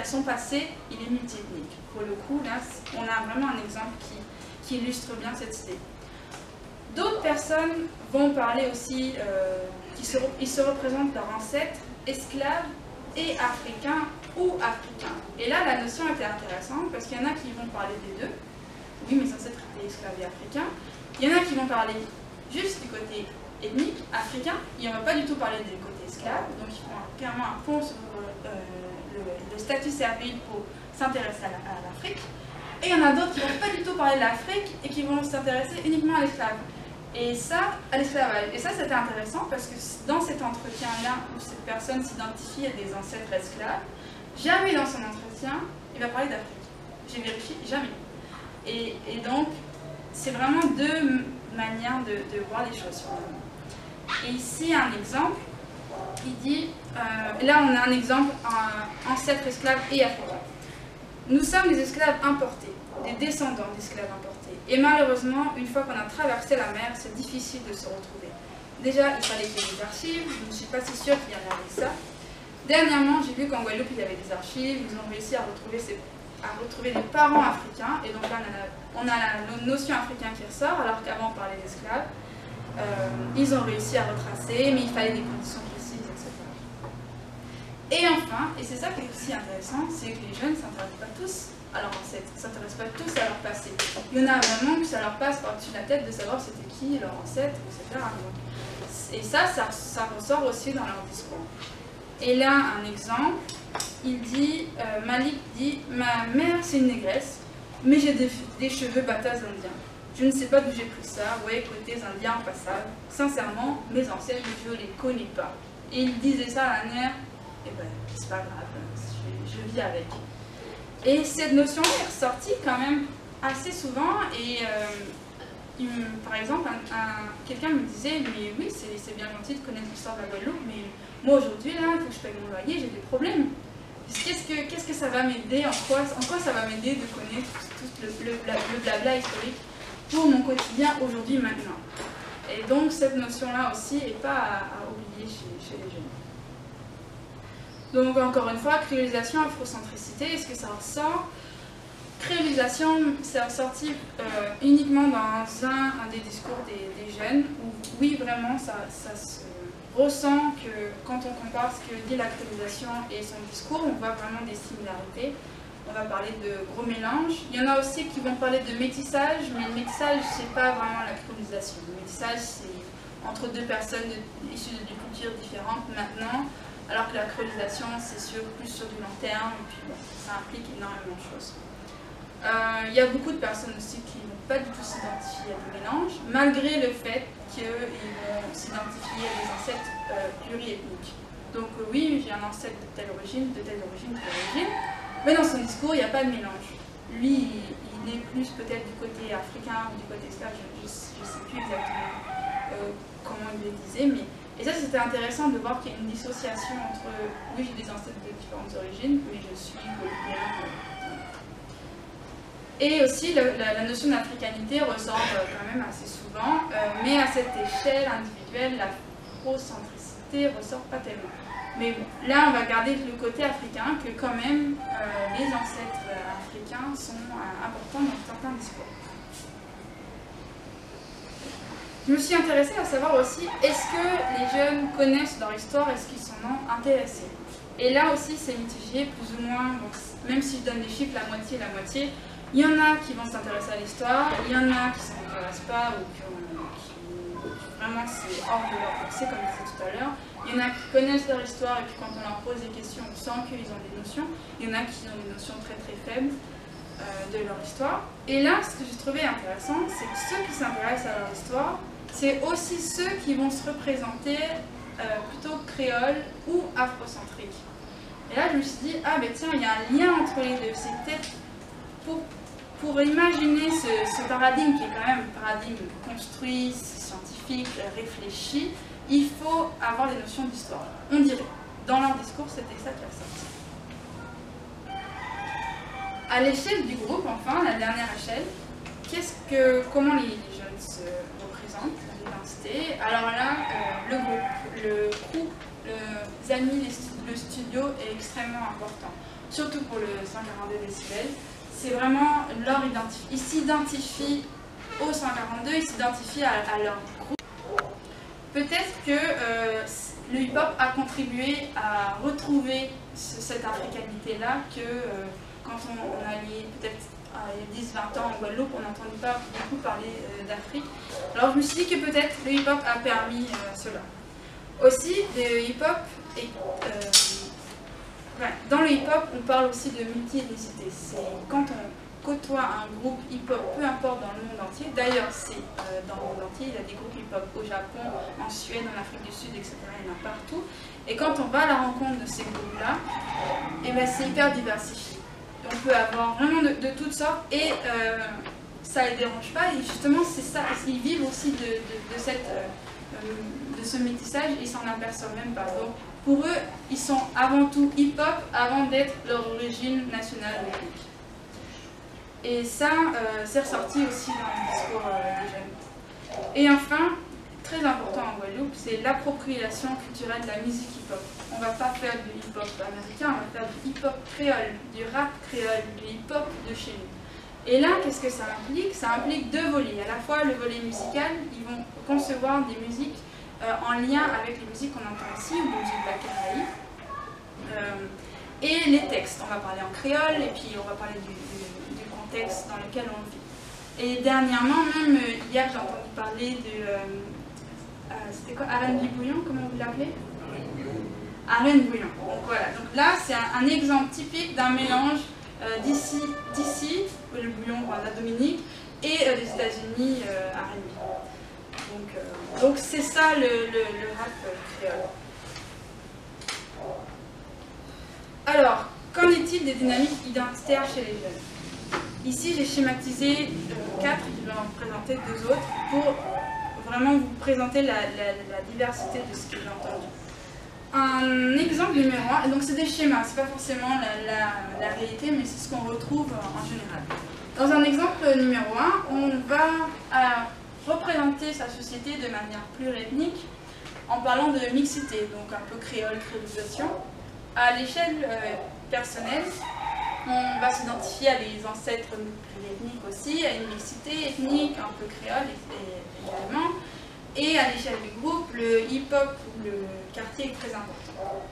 son passé, il est multiethnique. Pour le coup, là, on a vraiment un exemple qui illustre bien cette idée. D'autres personnes vont parler aussi, ils se représentent leurs ancêtres esclaves et africains ou africains. Et là, la notion était intéressante parce qu'il y en a qui vont parler des deux. Oui, mes ancêtres étaient esclaves et africains. Il y en a qui vont parler juste du côté ethnique, africain. Ils ne vont pas du tout parler du côté esclave. Donc, ils font clairement un pont sur le statut servile pour s'intéresser à l'Afrique. Et il y en a d'autres qui ne vont pas du tout parler de l'Afrique et qui vont s'intéresser uniquement à l'esclave. Et ça, à l'esclavage. Et ça, c'était intéressant parce que dans cet entretien-là, où cette personne s'identifie à des ancêtres esclaves, jamais dans son entretien, il va parler d'Afrique. J'ai vérifié, jamais. Et donc, c'est vraiment deux manières de voir les choses. Et ici, un exemple, il dit, là on a un exemple, ancêtre esclave et africain. Nous sommes des esclaves importés, des descendants d'esclaves importés. Et malheureusement, une fois qu'on a traversé la mer, c'est difficile de se retrouver. Déjà, il fallait qu'il y ait des archives, je ne suis pas si sûre qu'il y en avait ça. Dernièrement, j'ai vu qu'en Guadeloupe, il y avait des archives, ils ont réussi à retrouver des parents africains, et donc là, on a la notion africain qui ressort, alors qu'avant, on parlait d'esclaves. Ils ont réussi à retracer, mais il fallait des conditions précises, etc. Et enfin, et c'est ça qui est aussi intéressant, c'est que les jeunes ne s'intéressent pas tous à leur ancêtre, ne s'intéressent pas tous à leur passé. Il y en a vraiment que ça leur passe par-dessus la tête de savoir c'était qui leur ancêtre, etc. Et ça ressort aussi dans leur discours. Et là, un exemple, il dit, Malik dit, ma mère c'est une négresse, mais j'ai des cheveux batases indiens. Je ne sais pas d'où j'ai pris ça, ouais, côtés indiens en passage. Sincèrement, mes ancêtres, je ne les connais pas. Et il disait ça à la mère, et ben, c'est pas grave, je vis avec. Et cette notion est ressortie quand même assez souvent, et par exemple, quelqu'un me disait, mais oui, c'est bien gentil de connaître l'histoire de la Guadeloupe, mais moi aujourd'hui, là, il faut que je paye mon loyer, j'ai des problèmes. Qu'est-ce que ça va m'aider, en quoi ça va m'aider de connaître tout le blabla historique pour mon quotidien aujourd'hui, maintenant. Et donc cette notion-là aussi n'est pas à oublier chez les jeunes. Donc encore une fois, créolisation, afrocentricité, est-ce que ça ressort? Créolisation, c'est ressorti uniquement dans un des discours des jeunes, où oui, vraiment, ça se ressent que quand on compare ce que dit la créolisation et son discours, on voit vraiment des similarités. On va parler de gros mélange. Il y en a aussi qui vont parler de métissage, mais le métissage, c'est pas vraiment la créolisation. Le métissage, c'est entre deux personnes issues de cultures différentes maintenant, alors que la créolisation, c'est plus sur du long terme, et puis bon, ça implique énormément de choses. Il y a beaucoup de personnes aussi qui ne vont pas du tout s'identifier à des mélanges, malgré le fait qu'ils vont s'identifier à des ancêtres pluriethniques. Donc oui, j'ai un ancêtre de telle origine, de telle origine, de telle origine, mais dans son discours, il n'y a pas de mélange. Lui, il est plus peut-être du côté africain ou du côté esclave, je ne sais plus exactement comment il le disait, mais... Et ça, c'était intéressant de voir qu'il y a une dissociation entre, oui, j'ai des ancêtres de différentes origines, mais je suis guadeloupéen. Et aussi, la notion d'africanité ressort quand même assez souvent, mais à cette échelle individuelle, l'afrocentricité ressort pas tellement. Mais bon, là, on va garder le côté africain, que quand même, les ancêtres africains sont importants dans certains discours. Je me suis intéressée à savoir aussi, est-ce que les jeunes connaissent leur histoire, est-ce qu'ils s'en ont intéressés? Et là aussi, c'est mitigé, plus ou moins, donc, même si je donne des chiffres, la moitié, il y en a qui vont s'intéresser à l'histoire, il y en a qui ne s'intéressent pas ou qui vraiment c'est hors de leur pensée, comme je disais tout à l'heure. Il y en a qui connaissent leur histoire et puis quand on leur pose des questions, on sent qu'ils ont des notions. Il y en a qui ont des notions très très faibles de leur histoire. Et là, ce que j'ai trouvé intéressant, c'est que ceux qui s'intéressent à leur histoire, c'est aussi ceux qui vont se représenter plutôt créoles ou afrocentriques. Et là, je me suis dit, ah ben tiens, il y a un lien entre les deux. C'est peut-être pour imaginer ce paradigme qui est quand même un paradigme construit, scientifique, réfléchi, il faut avoir des notions d'histoire. On dirait. Dans leur discours, c'était ça qui ressorti. À l'échelle du groupe, enfin, la dernière échelle, comment les jeunes se représentent, l'identité. Alors là, le groupe, le crew, les amis, le studio est extrêmement important. Surtout pour le 142 décibels. C'est vraiment leur identité. Ils s'identifient au 142, ils s'identifient à leur groupe. Peut-être que le hip-hop a contribué à retrouver cette africanité-là que quand on allait peut-être il y a 10-20 ans en Guadeloupe, on n'entendait pas beaucoup parler d'Afrique. Alors je me suis dit que peut-être le hip-hop a permis cela. Aussi, le hip-hop est... dans le hip-hop, on parle aussi de multi-ethnicité. C'est quand on côtoie un groupe hip-hop, peu importe dans le monde entier, d'ailleurs c'est dans le monde entier, il y a des groupes hip-hop au Japon, en Suède, en Afrique du Sud, etc. Il y en a partout. Et quand on va à la rencontre de ces groupes-là, eh ben, c'est hyper diversifié. On peut avoir vraiment de toutes sortes et ça ne les dérange pas. Et justement, c'est ça, ils vivent aussi de ce métissage, ils s'en aperçoivent même pas. Donc, pour eux, ils sont avant tout hip-hop avant d'être leur origine nationale ethnique. Et ça, c'est ressorti aussi dans le discours des jeunes. Et enfin, très important en Guadeloupe, c'est l'appropriation culturelle de la musique hip-hop. On ne va pas faire du hip-hop américain, on va faire du hip-hop créole, du rap créole, du hip-hop de chez nous. Et là, qu'est-ce que ça implique? Ça implique deux volets. À la fois le volet musical, ils vont concevoir des musiques en lien avec les musiques qu'on entend ici, ou les musiques de la Caraïbe. Et les textes, on va parler en créole, et puis on va parler du contexte dans lequel on vit. Et dernièrement, même hier, j'ai entendu parler de... c'était quoi? Arène du Bouillon, comment vous l'appelez? Arène Bouillon. Donc voilà, donc là, c'est un exemple typique d'un mélange d'ici, le bouillon, la Dominique, et des États-Unis, R&B. Donc c'est ça le rap créole. Alors, qu'en est-il des dynamiques identitaires chez les jeunes? Ici, j'ai schématisé 4, je vais en présenter 2 autres, pour vraiment vous présenter la diversité de ce que j'ai entendu. Un exemple numéro 1, donc c'est des schémas, c'est pas forcément la réalité, mais c'est ce qu'on retrouve en général. Dans un exemple numéro 1, on va représenter sa société de manière pluriethnique en parlant de mixité, donc un peu créole, créolisation. À l'échelle personnelle, on va s'identifier à des ancêtres pluriethniques aussi, à une mixité ethnique, un peu créole également. Et à l'échelle du groupe, le hip-hop ou le quartier est très important.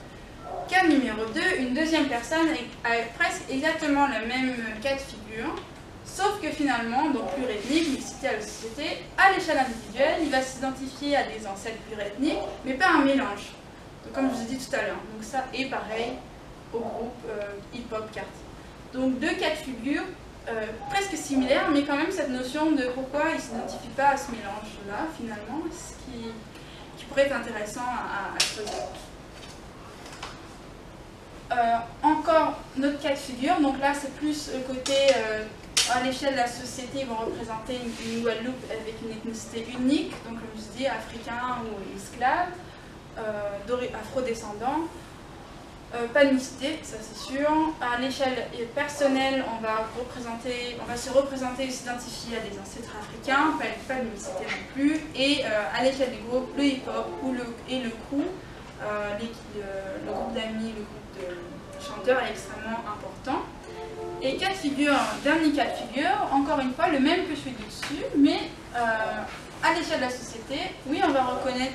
Cas numéro 2, une deuxième personne a presque exactement le même cas de figure, sauf que finalement, donc pluriethnique, mixité à la société, à l'échelle individuelle, il va s'identifier à des ancêtres pluriethniques, mais pas un mélange. Donc, comme je vous ai dit tout à l'heure, donc ça est pareil au groupe hip-hop quartier. Donc 2 cas de figure presque similaires, mais quand même cette notion de pourquoi ils ne s'identifient pas à ce mélange-là, finalement, ce qui pourrait être intéressant à creuser. Encore notre cas de figure, donc là c'est plus le côté, à l'échelle de la société, ils vont représenter une Guadeloupe avec une ethnicité unique, donc comme je vous dis, africain ou esclave, afro-descendant. Pas de mixité, ça c'est sûr. À l'échelle personnelle, on va se représenter et s'identifier à des ancêtres africains, pas de mixité non plus. Et à l'échelle du groupe, le hip-hop et le crew, le groupe d'amis, le groupe de chanteurs est extrêmement important. Et cas de figure, dernier cas de figure, encore une fois, le même que celui dessus, mais à l'échelle de la société, oui, on va reconnaître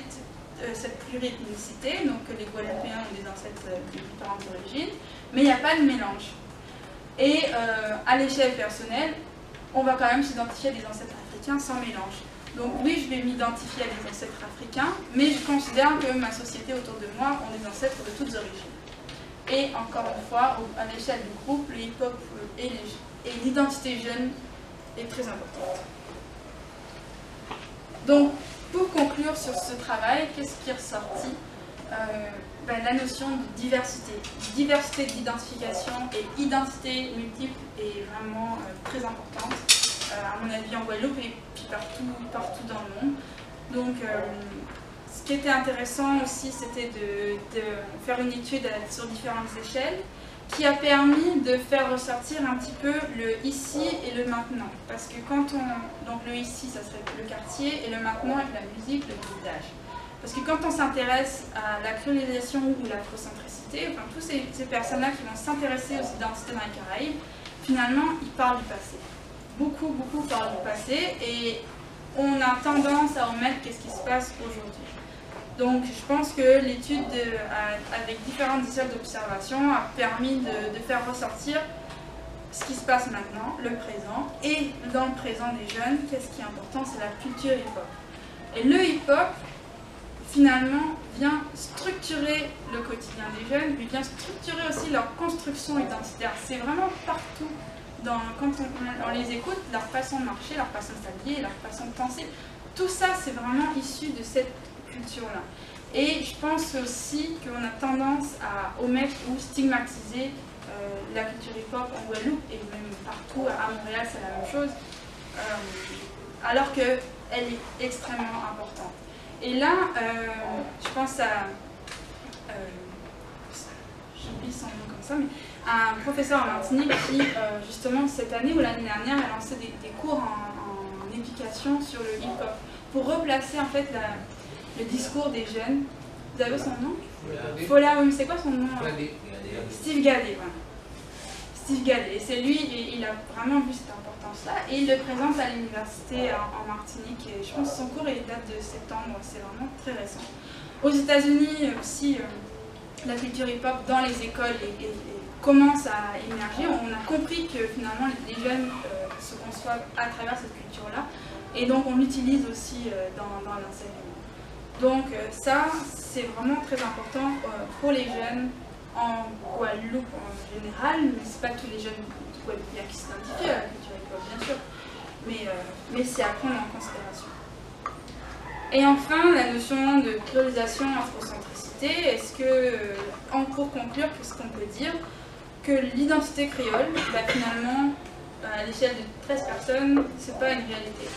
cette pluriethnicité, donc que les Guadeloupéens ont des ancêtres de différentes origines, mais il n'y a pas de mélange. Et à l'échelle personnelle, on va quand même s'identifier à des ancêtres africains sans mélange. Donc oui, je vais m'identifier à des ancêtres africains, mais je considère que ma société autour de moi ont des ancêtres de toutes origines. Et encore une fois, à l'échelle du groupe, le hip-hop et l'identité jeune est très importante. Donc, pour conclure sur ce travail, qu'est-ce qui est ressorti? La notion de diversité. Diversité d'identification et identité multiple est vraiment très importante, à mon avis en Guadeloupe et puis partout dans le monde. Donc, ce qui était intéressant aussi, c'était de faire une étude sur différentes échelles qui a permis de faire ressortir un petit peu le ici et le maintenant. Parce que quand on... Donc le ici, ça serait le quartier, et le maintenant avec la musique, le paysage. Parce que quand on s'intéresse à la créolisation ou l'afrocentricité, enfin tous ces personnes-là qui vont s'intéresser aux identités dans les Caraïbes, finalement, ils parlent du passé. Beaucoup parlent du passé, et on a tendance à omettre qu'est-ce qui se passe aujourd'hui. Donc je pense que l'étude avec différentes échelles d'observation a permis de faire ressortir ce qui se passe maintenant, le présent, et dans le présent des jeunes, qu'est-ce qui est important, c'est la culture hip-hop. Et le hip-hop, finalement, vient structurer le quotidien des jeunes, mais vient structurer aussi leur construction identitaire. C'est vraiment partout, quand on les écoute, leur façon de marcher, leur façon de s'habiller, leur façon de penser, tout ça c'est vraiment issu de cette culture-là. Et je pense aussi qu'on a tendance à omettre ou stigmatiser la culture hip-hop en Guadeloupe et même partout, à Montréal c'est la même chose, alors qu'elle est extrêmement importante. Et là, je pense à, j'oublie son nom comme ça, mais un professeur en Martinique qui, justement, cette année ou l'année dernière, a lancé des cours en éducation sur le hip-hop pour replacer en fait le discours des jeunes. Vous avez son nom? Fola, oui, mais c'est quoi son nom? Steve Gadet, voilà. Steve Gadet, c'est lui, il a vraiment vu cette importance-là et il le présente à l'université en Martinique. Et je pense que son cours il date de septembre, c'est vraiment très récent. Aux États-Unis aussi, la culture hip-hop dans les écoles commence à émerger. On a compris que finalement les jeunes se conçoivent à travers cette culture-là et donc on l'utilise aussi dans l'enseignement. Donc ça, c'est vraiment très important pour les jeunes en Guadeloupe en général, mais ce n'est pas tous les jeunes guadeloupéens qui s'identifient à la culture hip-hop, bien sûr, mais c'est à prendre en considération. Et enfin, la notion de créolisation, afrocentricité, est-ce que, pour conclure, qu'est-ce qu'on peut dire? Que l'identité créole, finalement, à l'échelle de 13 personnes, c'est pas une réalité,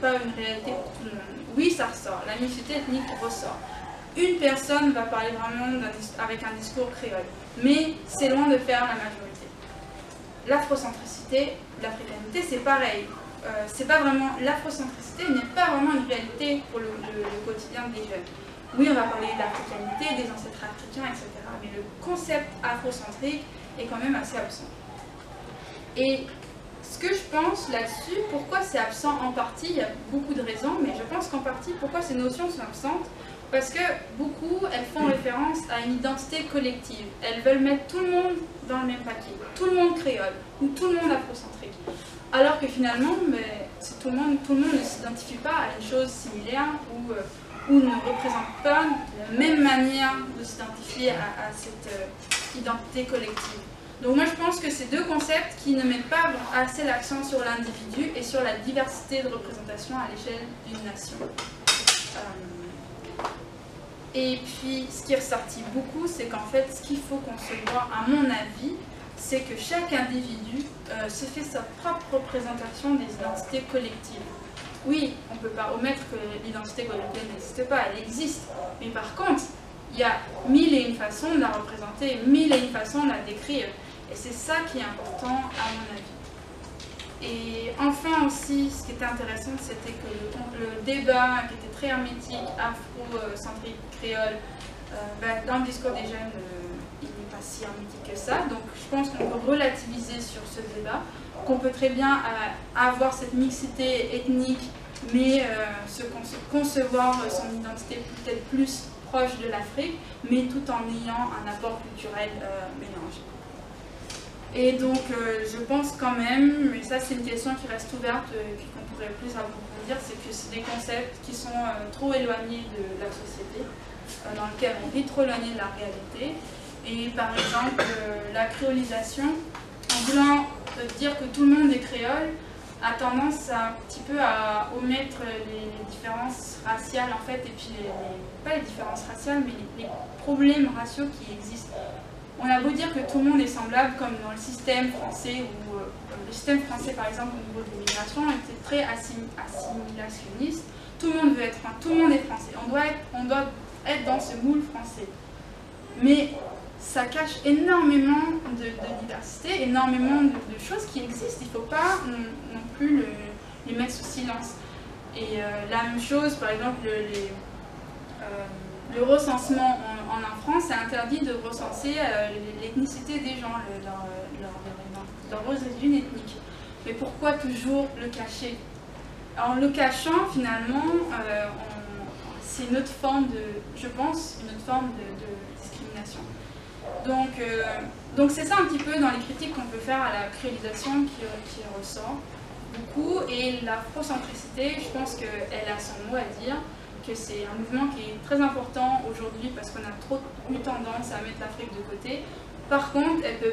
pas une réalité pour tout le monde. Oui, ça ressort, la mixité ethnique ressort. Une personne va parler vraiment avec un discours créole, mais c'est loin de faire la majorité. L'afrocentricité, l'africanité, c'est pareil. C'est pas vraiment l'afrocentricité n'est pas vraiment une réalité pour le quotidien des jeunes. Oui, on va parler d'africanité, des ancêtres africains, etc. Mais le concept afrocentrique est quand même assez absent. Et ce que je pense là-dessus, pourquoi c'est absent en partie, il y a beaucoup de raisons, mais je pense qu'en partie, pourquoi ces notions sont absentes, parce que beaucoup, elles font référence à une identité collective. Elles veulent mettre tout le monde dans le même paquet, tout le monde créole, ou tout le monde afrocentrique. Alors que finalement, tout le monde ne s'identifie pas à une chose similaire ou ne représente pas la même manière de s'identifier à cette identité collective. Donc moi je pense que c'est deux concepts qui ne mettent pas assez l'accent sur l'individu et sur la diversité de représentation à l'échelle d'une nation. Et puis ce qui est ressorti beaucoup, c'est qu'en fait ce qu'il faut concevoir, à mon avis, c'est que chaque individu se fait sa propre représentation des identités collectives. Oui, on ne peut pas omettre que l'identité guadeloupéenne n'existe pas, elle existe. Mais par contre, il y a mille et une façons de la représenter, mille et une façons de la décrire. Et c'est ça qui est important à mon avis. Et enfin aussi, ce qui était intéressant, c'était que le débat qui était très hermétique, afro-centrique, créole, dans le discours des jeunes, il n'est pas si hermétique que ça. Donc je pense qu'on peut relativiser sur ce débat, qu'on peut très bien avoir cette mixité ethnique, mais se concevoir son identité peut-être plus proche de l'Afrique, mais tout en ayant un apport culturel mélangé. Et donc je pense quand même, mais ça c'est une question qui reste ouverte et qu'on pourrait plus approfondir, c'est que c'est des concepts qui sont trop éloignés de la société, dans lequel on vit trop éloigné de la réalité. Et par exemple, la créolisation, en voulant dire que tout le monde est créole, a tendance un petit peu à omettre les différences raciales en fait, et puis pas les différences raciales, mais les problèmes raciaux qui existent. On a beau dire que tout le monde est semblable, comme dans le système français, où le système français par exemple au niveau de l'immigration était très assimilationniste. Tout le monde veut être, tout le monde est français. On doit être dans ce moule français. Mais ça cache énormément de diversité, énormément de choses qui existent. Il ne faut pas non plus les mettre sous silence. Et la même chose, par exemple, le recensement en France, c'est interdit de recenser l'ethnicité des gens, leurs origines ethniques. Mais pourquoi toujours le cacher? En le cachant, finalement, c'est une autre forme de, je pense, une autre forme de discrimination. Donc c'est ça un petit peu dans les critiques qu'on peut faire à la créolisation qui ressort beaucoup. Et l'afrocentricité, je pense qu'elle a son mot à dire, que c'est un mouvement qui est très important aujourd'hui parce qu'on a trop eu tendance à mettre l'Afrique de côté. Par contre, elle ne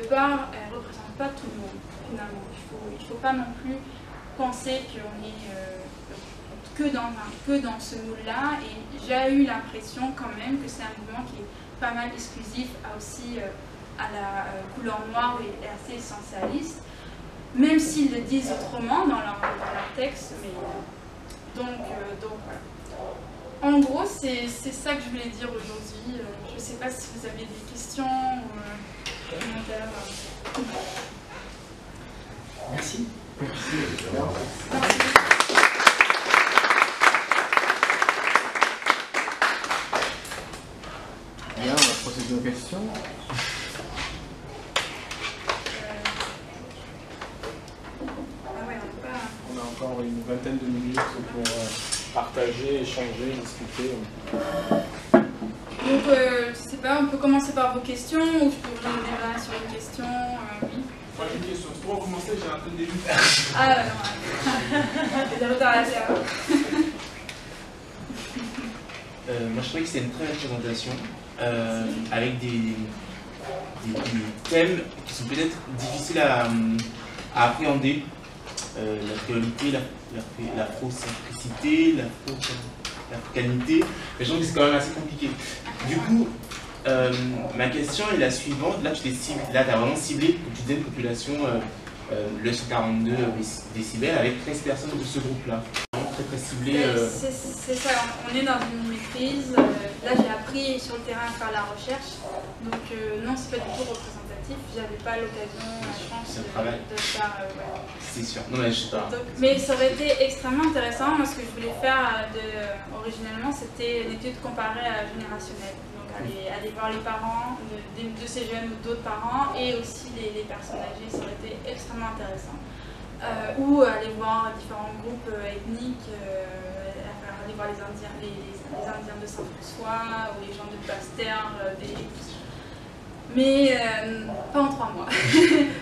représente pas tout le monde, finalement. Il ne faut pas non plus penser qu'on est que dans ce moule-là. Et j'ai eu l'impression quand même que c'est un mouvement qui est pas mal exclusif aussi à la couleur noire et assez essentialiste, même s'ils le disent autrement dans leur texte. Mais, donc voilà. En gros, c'est ça que je voulais dire aujourd'hui. Je ne sais pas si vous avez des questions ou commentaires. Merci. Merci. Bien, on va procéder aux questions. On a encore une vingtaine de minutes pour partager, échanger, discuter. Donc, je sais pas, on peut commencer par vos questions ou je peux ouvrir le débat sur les questions. Oui. Moi j'ai une question. Pour commencer, j'ai un peu de début. Ah non, j'ai des retards à faire. Moi je trouvais que c'était une très belle présentation avec des thèmes qui sont peut-être difficiles à appréhender. La créolité, l'afrocentricité, l'africanité, mais je trouve que c'est quand même assez compliqué. Du coup, ma question est la suivante. Là, tu as vraiment ciblé, tu disais, une population, le 142 décibels, avec 13 personnes de ce groupe-là. Très ciblé. C'est ça, on est dans une maîtrise. Là, j'ai appris sur le terrain à faire la recherche. Donc, non, c'est pas du tout représentatif. J'avais pas l'occasion, la chance de faire. Ouais. C'est sûr. Non, mais je sais pas. Donc, mais ça aurait été extrêmement intéressant. Moi, ce que je voulais faire originellement, c'était une étude comparée générationnelle. Donc, aller voir les parents de ces jeunes ou d'autres parents et aussi les personnes âgées. Ça aurait été extrêmement intéressant. Ou aller voir différents groupes ethniques, aller voir les Indiens de Saint-François ou les gens de Basse-Terre, mais pas en 3 mois.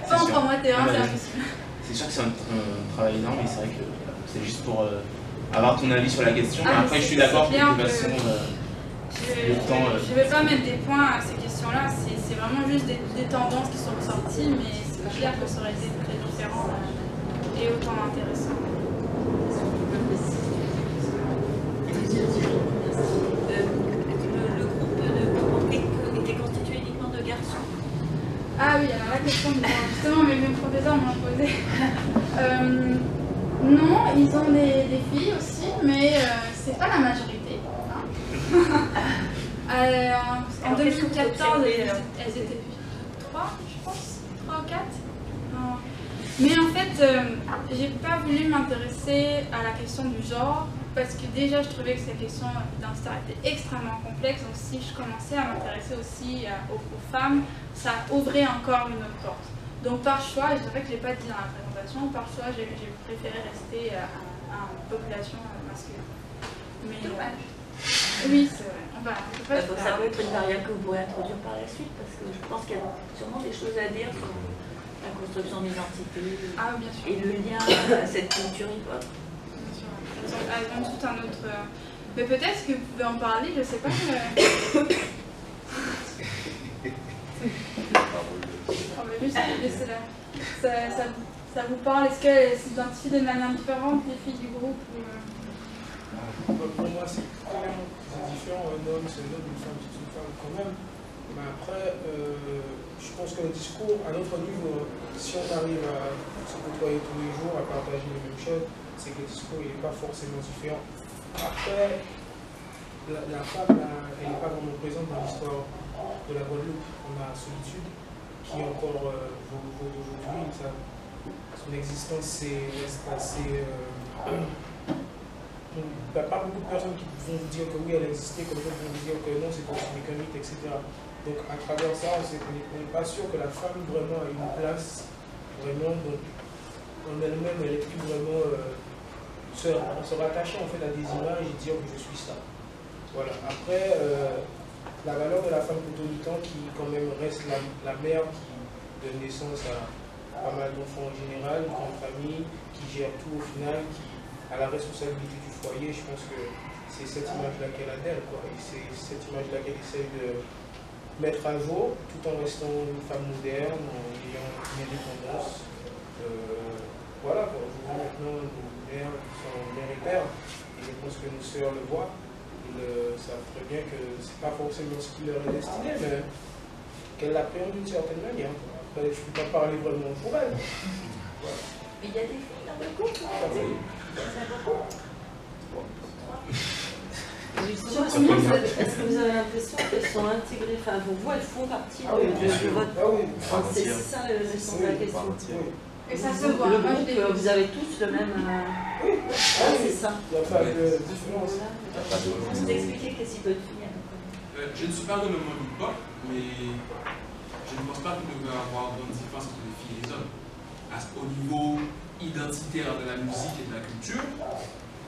Pas en 3 mois terrain, c'est impossible. C'est sûr que c'est un travail énorme, mais c'est vrai que c'est juste pour avoir ton avis sur la question. Mais après, je suis d'accord que de toute façon, je ne vais pas mettre des points à ces questions-là, c'est vraiment juste des tendances qui sont ressorties, mais c'est clair que ça aurait été très différent. Et autant intéressant. Le groupe était constitué uniquement de garçons. Ah oui, alors la question, justement, mes professeurs m'ont posé. Non, ils ont des filles aussi, mais c'est pas la majorité. Hein. En 2014, elles étaient 3, je pense, 3 ou 4. Mais en fait, j'ai pas voulu m'intéresser à la question du genre parce que déjà je trouvais que cette question d'identitaire était extrêmement complexe, donc si je commençais à m'intéresser aussi aux femmes, ça ouvrait encore une autre porte. Donc par choix, je dirais que je ne l'ai pas dit dans la présentation, par choix j'ai préféré rester à une population masculine. Mais, oui, c'est vrai. Ça peut être une variable que vous pourrez introduire par la suite, parce que je pense qu'il y a sûrement des choses à dire sur la construction d'identité et le lien à cette culture hip-hop. Elles ont tout un autre... Mais peut-être que vous pouvez en parler, je sais pas. Juste laissez là. Ça vous parle? Est-ce qu'elles s'identifient de manière différente, les filles du groupe Pour moi, c'est quand même différent. Un homme, c'est un homme, une femme, c'est une femme quand même. Mais après, je pense que le discours, à notre niveau, si on arrive à se côtoyer tous les jours, à partager les mêmes choses, c'est que le discours n'est pas forcément différent. Après, la femme, elle n'est pas vraiment présente dans l'histoire de la Guadeloupe. On a Solitude, qui encore vaut d'aujourd'hui. Son existence reste assez... il n'y a pas beaucoup de personnes qui vont vous dire que oui, elle existait, comme d'autres vont vous dire que non, c'est qu'un mythe, etc. Donc à travers ça, on n'est pas sûr que la femme vraiment a une place, vraiment, donc, en elle-même, elle est plus vraiment se rattacher en fait à des images et dire que je suis ça. Voilà. Après, la valeur de la femme plutonitant qui quand même reste la mère qui donne naissance à pas mal d'enfants en général, une grande famille, qui gère tout au final, qui a la responsabilité du foyer, je pense que c'est cette image-là qu'elle a d'elle, quoi. Et c'est cette image-là qu'elle essaye de mettre à jour, tout en restant une femme moderne, en ayant une indépendance. Voilà, quoi. Je vois maintenant nos mères qui sont mère et père, et je pense que nos sœurs le voient. Ils savent très bien que c'est pas forcément ce qui leur est destiné, mais qu'elles l'appréhendent d'une certaine manière. Après, je ne peux pas parler vraiment pour elles. Voilà. Mais il y a des filles dans le couple. Justement, est-ce que vous avez l'impression qu'elles sont intégrées, enfin pour vous, elles font partie de votre... C'est ça le sens de la question. Et ça se voit. Le groupe, vous avez tous le même... Oui, c'est ça. Il n'y a pas de différence. Vous expliquer qu'est-ce qu'il peut devenir. Je ne suis pas dans le monde hip-hop, mais je ne pense pas qu'il devrait y avoir de différence entre les filles et les hommes. Au niveau identitaire de la musique et de la culture,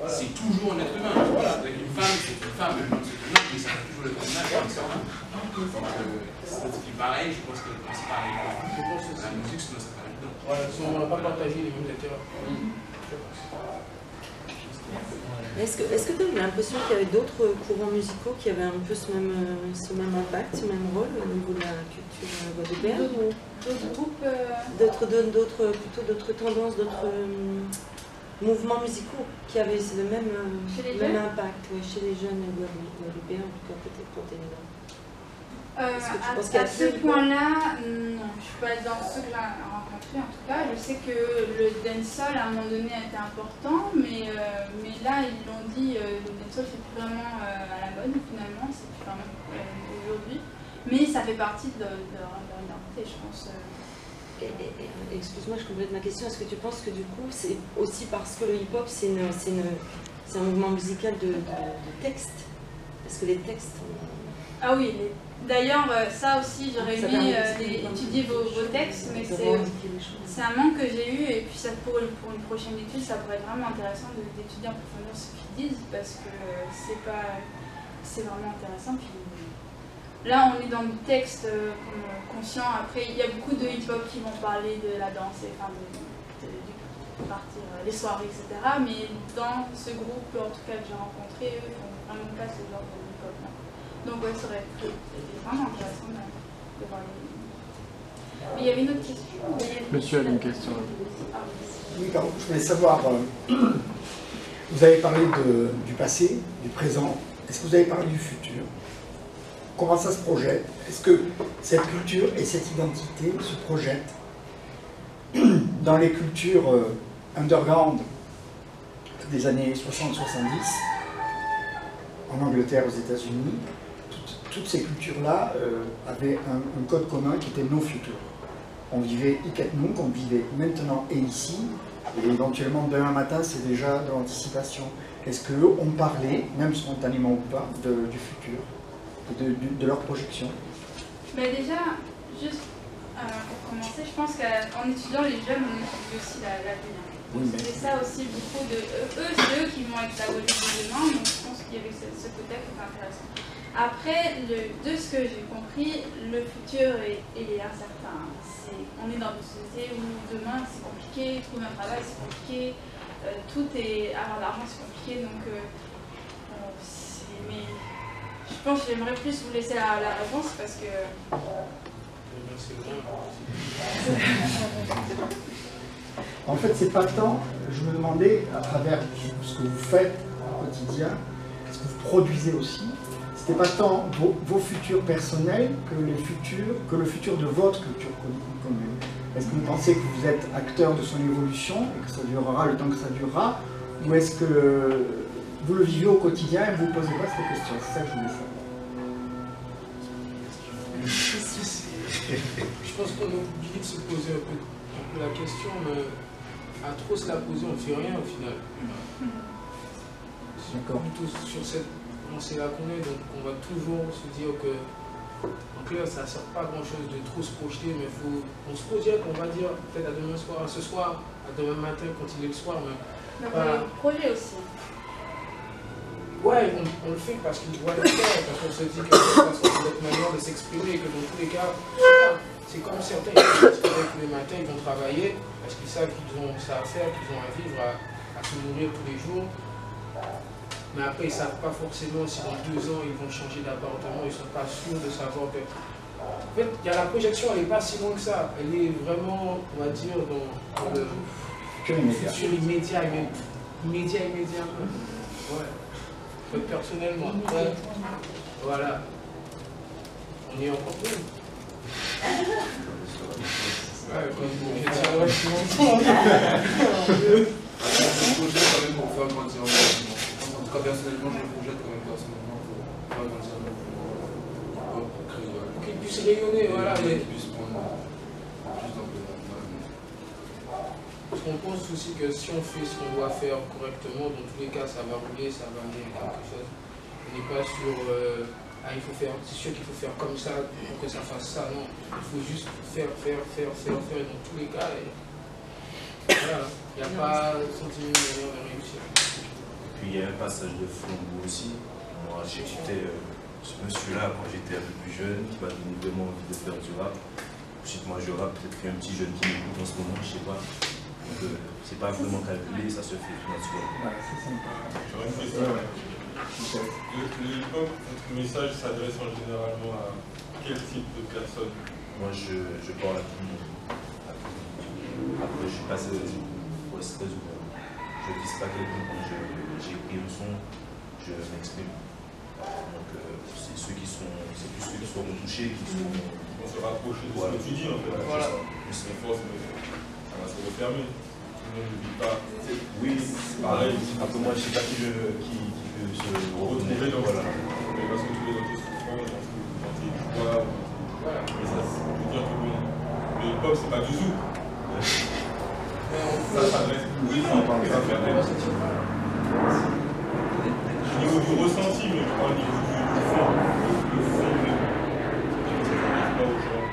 c'est toujours un être humain. Avec une femme, c'est une femme, un homme, c'est un homme, mais ça reste toujours l'être humain qui est différent. Donc, c'est pareil, je pense que c'est pareil. La musique, sinon, c'est pas là-dedans. Voilà, si on n'a pas partagé les mêmes intérêts. Est-ce que tu as eu l'impression qu'il y avait d'autres courants musicaux qui avaient un peu ce même impact, ce même rôle au niveau de la culture guadeloupéenne? D'autres groupes Plutôt d'autres tendances, d'autres mouvements musicaux qui avaient le même impact chez les jeunes guadeloupéens, en tout cas peut-être pour Ténéda. à ce point-là, non, je ne suis pas dans ceux que j'ai rencontrés en tout cas. Je sais que le dancehall à un moment donné a été important, mais là ils l'ont dit, le dancehall c'est plus vraiment à la mode finalement, c'est plus vraiment aujourd'hui. Mais ça fait partie de leur identité, je pense. Excuse-moi, je complète ma question. Est-ce que tu penses que du coup, c'est aussi parce que le hip-hop, c'est un mouvement musical de texte? Parce que les textes... Ah oui, d'ailleurs, ça aussi, j'aurais aimé étudier vos textes, mais c'est un manque que j'ai eu, et puis ça, pour une prochaine étude, ça pourrait être vraiment intéressant d'étudier en profondeur ce qu'ils disent, parce que c'est vraiment intéressant. Puis, là, on est dans du texte conscient. Après, il y a beaucoup de hip-hop qui vont parler de la danse, enfin, de partir, les soirées, etc. Mais dans ce groupe, en tout cas, que j'ai rencontré, eux, ils font vraiment pas ce genre de hip-hop. Donc, ouais, ça aurait été vraiment intéressant de voir les... Mais il y avait une autre question. Monsieur a une question. Oui, pardon, je voulais savoir, vous avez parlé du passé, du présent. Est-ce que vous avez parlé du futur? Comment ça se projette? Est-ce que cette culture et cette identité se projettent dans les cultures underground des années 60-70, en Angleterre, aux États-Unis? Toutes ces cultures-là avaient un code commun qui était non futur. On vivait hic et nunc, on vivait maintenant et ici, et éventuellement demain matin c'est déjà de l'anticipation. Est-ce qu'eux ont parlé, même spontanément ou pas, du futur, de leur projection? Déjà, juste pour commencer, je pense qu'en étudiant les jeunes, on étudie aussi l'avenir. Oui, c'est ça aussi beaucoup de... c'est eux qui vont être la volée de demain, donc je pense qu'il y avait ce côté qui est intéressant. Après, de ce que j'ai compris, le futur est incertain. On est dans une société où demain c'est compliqué, trouver un travail c'est compliqué, avoir de l'argent c'est compliqué, donc mais je pense que j'aimerais plus vous laisser la réponse parce que... En fait, c'est pas tant, je me demandais, à travers ce que vous faites au quotidien, ce que vous produisez aussi, c'était pas tant vos futurs personnels que le futur de votre culture commune. Est-ce que vous pensez que vous êtes acteur de son évolution et que ça durera le temps que ça durera, ou est-ce que vous le vivez au quotidien et vous ne vous posez pas cette question? C'est ça que je voulais savoir. Je pense qu'on a oublié de se poser un peu la question, mais à trop se la poser, on ne fait rien au final. D'accord. Plutôt sur cette pensée-là qu'on est, donc on va toujours se dire que, en clair, ça ne sert pas à grand-chose de trop se projeter, mais on se projette, on va dire peut-être à demain soir, à ce soir, à demain matin quand il est le soir, mais pas... projet aussi. Ouais, on le fait parce qu'il doit le faire, parce qu'on se dit que c'est notre manière de s'exprimer, que dans tous les cas, c'est comme certains qui s'expriment tous les matins, ils vont travailler parce qu'ils savent qu'ils ont ça à faire, qu'ils ont à vivre, à se nourrir tous les jours. Mais après, ils ne savent pas forcément si dans 2 ans ils vont changer d'appartement, ils ne sont pas sûrs de savoir que. En fait, il y a la projection, elle n'est pas si loin que ça. Elle est vraiment, on va dire, dans le futur immédiat. Ouais. Personnellement, ouais. Voilà. On est encore plus. Ouais, comme vous dites, ça va, je suis longtemps. Je projette quand même pour faire grandir l'environnement. En tout cas, personnellement, je le projette quand même personnellement pour faire grandir l'environnement. Pour qu'il puisse rayonner, voilà. Qu'il puisse prendre plus d'ampleur. Parce qu'on pense aussi que si on fait ce qu'on doit faire correctement, dans tous les cas, ça va rouler, ça va amener quelque chose. On n'est pas sur il faut faire, c'est sûr qu'il faut faire comme ça pour que ça fasse ça, non. Il faut juste faire, dans tous les cas. Et voilà, il n'y a pas 110 000 manières de réussir. Et puis il y a un passage de flambeau aussi. Moi, j'écoutais ce monsieur-là quand j'étais un peu plus jeune, qui m'a donné vraiment envie de faire du rap. Ensuite, moi, je rappe, peut-être qu'il y a un petit jeune qui m'écoute en ce moment, je sais pas. C'est pas vraiment calculé, ça se fait tout naturellement. Ouais, c'est sympa. J'aurais une question. Le hip-hop, votre message s'adresse en généralement à quel type de personnes? Moi, je parle à tout le monde. Après, je suis passé au stress où je ne dis pas quelqu'un quand j'ai écrit un son, je m'exprime. Donc, c'est plus ceux qui sont touchés qui sont. On se rapproche de ce que tu dis en fait. Voilà. Plus les forces, ça va se refermer. Tout le monde ne vit pas. Oui, pareil. Après, moi, je ne sais pas qui peut se retrouver dans voilà. Mais parce que tous les autres souffrances, dans tes joies, voilà. Mais ça, je veux dire que bon, le hip-hop, c'est pas du zouk. Ça s'adresse plus au niveau du ressenti, mais je crois au niveau du fond. Le fond, ça n'arrive pas aux gens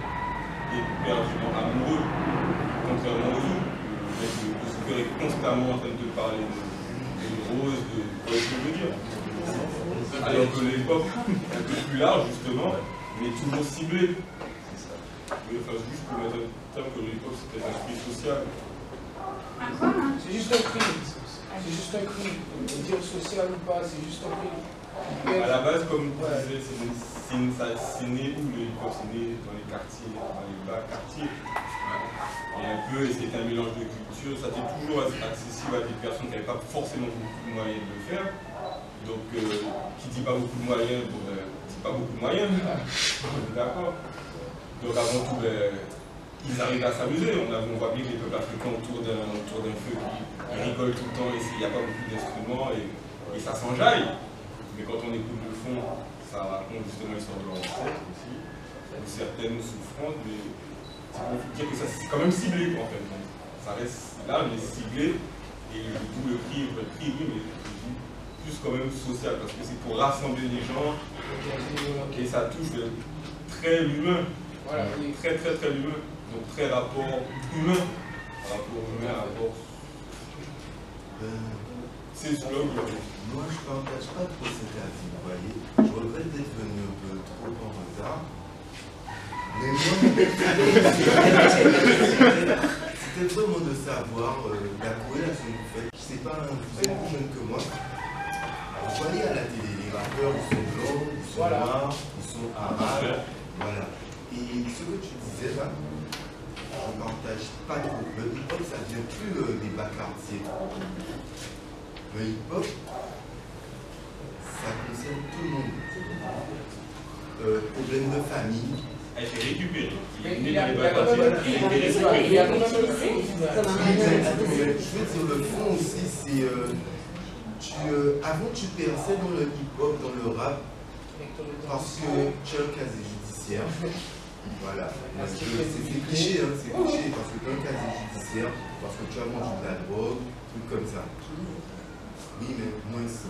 éperdument amoureux, contrairement aux zouk. Le zouk est constamment en train de parler de rose, de ce que je veux dire. Alors que le hip-hop est un peu plus large, justement, mais toujours ciblé. Enfin, juste pour mettre un terme que le hip-hop c'était un esprit social. C'est juste un cri. C'est juste un cri. Dire social ou pas, c'est juste un cri. À la base, comme tu disais, c'est né où le hip-hop, c'est né dans les quartiers, dans les bas quartiers. Et un peu, c'est un mélange de culture. Ça était toujours accessible à des personnes qui n'avaient pas forcément beaucoup de moyens de le faire. Donc, qui dit pas beaucoup de moyens, c'est pas beaucoup de moyens. D'accord. Donc avant tout, ils arrivent à s'amuser. On voit bien que les peuples africains autour d'un feu qui rigolent tout le temps, il n'y a pas beaucoup d'instruments et ça s'enjaille. Mais quand on écoute le fond, ça raconte justement l'histoire de leur ancêtre aussi, ou certaines souffrances, mais c'est pour dire que ça c'est quand même ciblé en fait. ça reste, là on est ciblé, et d'où le prix, oui, mais plus quand même social, parce que c'est pour rassembler les gens, et ça touche très l'humain, voilà, très l'humain, donc très rapport humain, rapport. C'est ce blog. Moi, je ne partage pas trop cet avis, vous voyez. Je regrette d'être venu un peu trop en retard. Mais moi, c'était vraiment de savoir la corrélation que vous faites. Je ne sais pas, vous êtes plus jeune que moi. Vous voyez à la télé, les rappeurs, ils sont blancs, ils sont noirs, ils sont arabes. Voilà. Et ce que tu disais là, je ne partage pas trop. Le hip-hop, ça ne vient plus des bas quartiers. Le hip-hop, ça concerne tout le monde. Problème de famille. Elle s'est récupérée. Je veux dire, le fond aussi, c'est. Avant, tu perçais dans le hip-hop, dans le rap, parce que tu as un casier judiciaire. Voilà. C'est cliché, hein, c'est cliché, parce que tu as un casier judiciaire, parce que tu as mangé de la drogue, trucs comme ça. Oui, mais moins ça.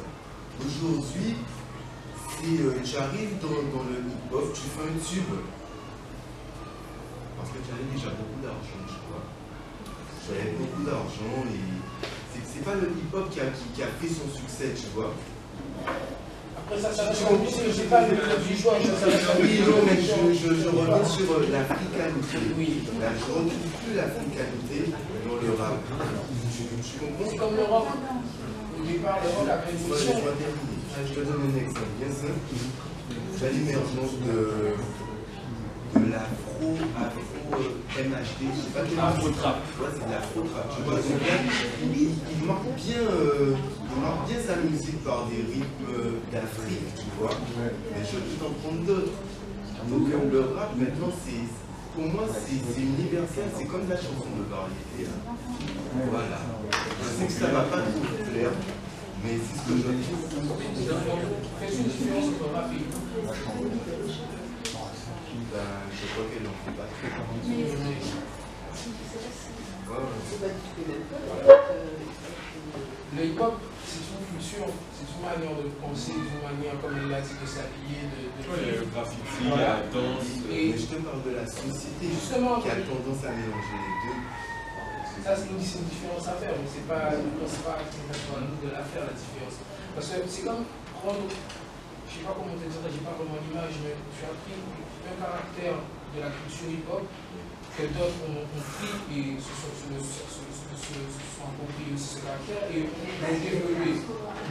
Aujourd'hui, si tu arrives dans le hip-hop, tu fais un tube. Parce que tu avais déjà beaucoup d'argent, tu vois. J'avais beaucoup d'argent et c'est pas le hip-hop qui a fait son succès, tu vois. Après ça reste compliqué, je sais pas le du choix, ça reste compliqué. Oui, non, mais je reviens sur l'africanité. Oui. Là, je ne retrouve plus l'africanité dans le rap. Tu comprends? C'est comme le rock. Au départ, le rock avait une mission. Je te donne un exemple bien simple. J'ai l'émergence de l'afro-MHD, je sais pas quel afro-trap. Ouais, c'est de l'afro-trap. Tu vois, donc là, il marque bien sa musique par des rythmes d'Afrique, tu vois. Mais je peux t'en prendre d'autres. Donc le rap, maintenant, pour moi, c'est universel. C'est comme la chanson de variété. Hein. Voilà. Je sais que ça ne va pas trop plaire, mais c'est ce que je dis. Quelle est une différence entre rap et hip-hop? Je crois qu'elle n'en fait pas très bien. Le hip-hop, c'est une culture, c'est une manière de penser, une manière, comme elle l'a dit, de s'habiller, de le graffiti, la danse. Mais je te parle de la société justement, qui a tendance à mélanger les deux. Ça, c'est une différence à faire, mais c'est pas à nous de la faire, la différence. Parce que c'est comme prendre, je sais pas comment te dire, j'ai pas vraiment l'image, mais tu as pris un caractère de la culture hip-hop que d'autres ont pris et se sont appropriés aussi ce caractère et ont développé.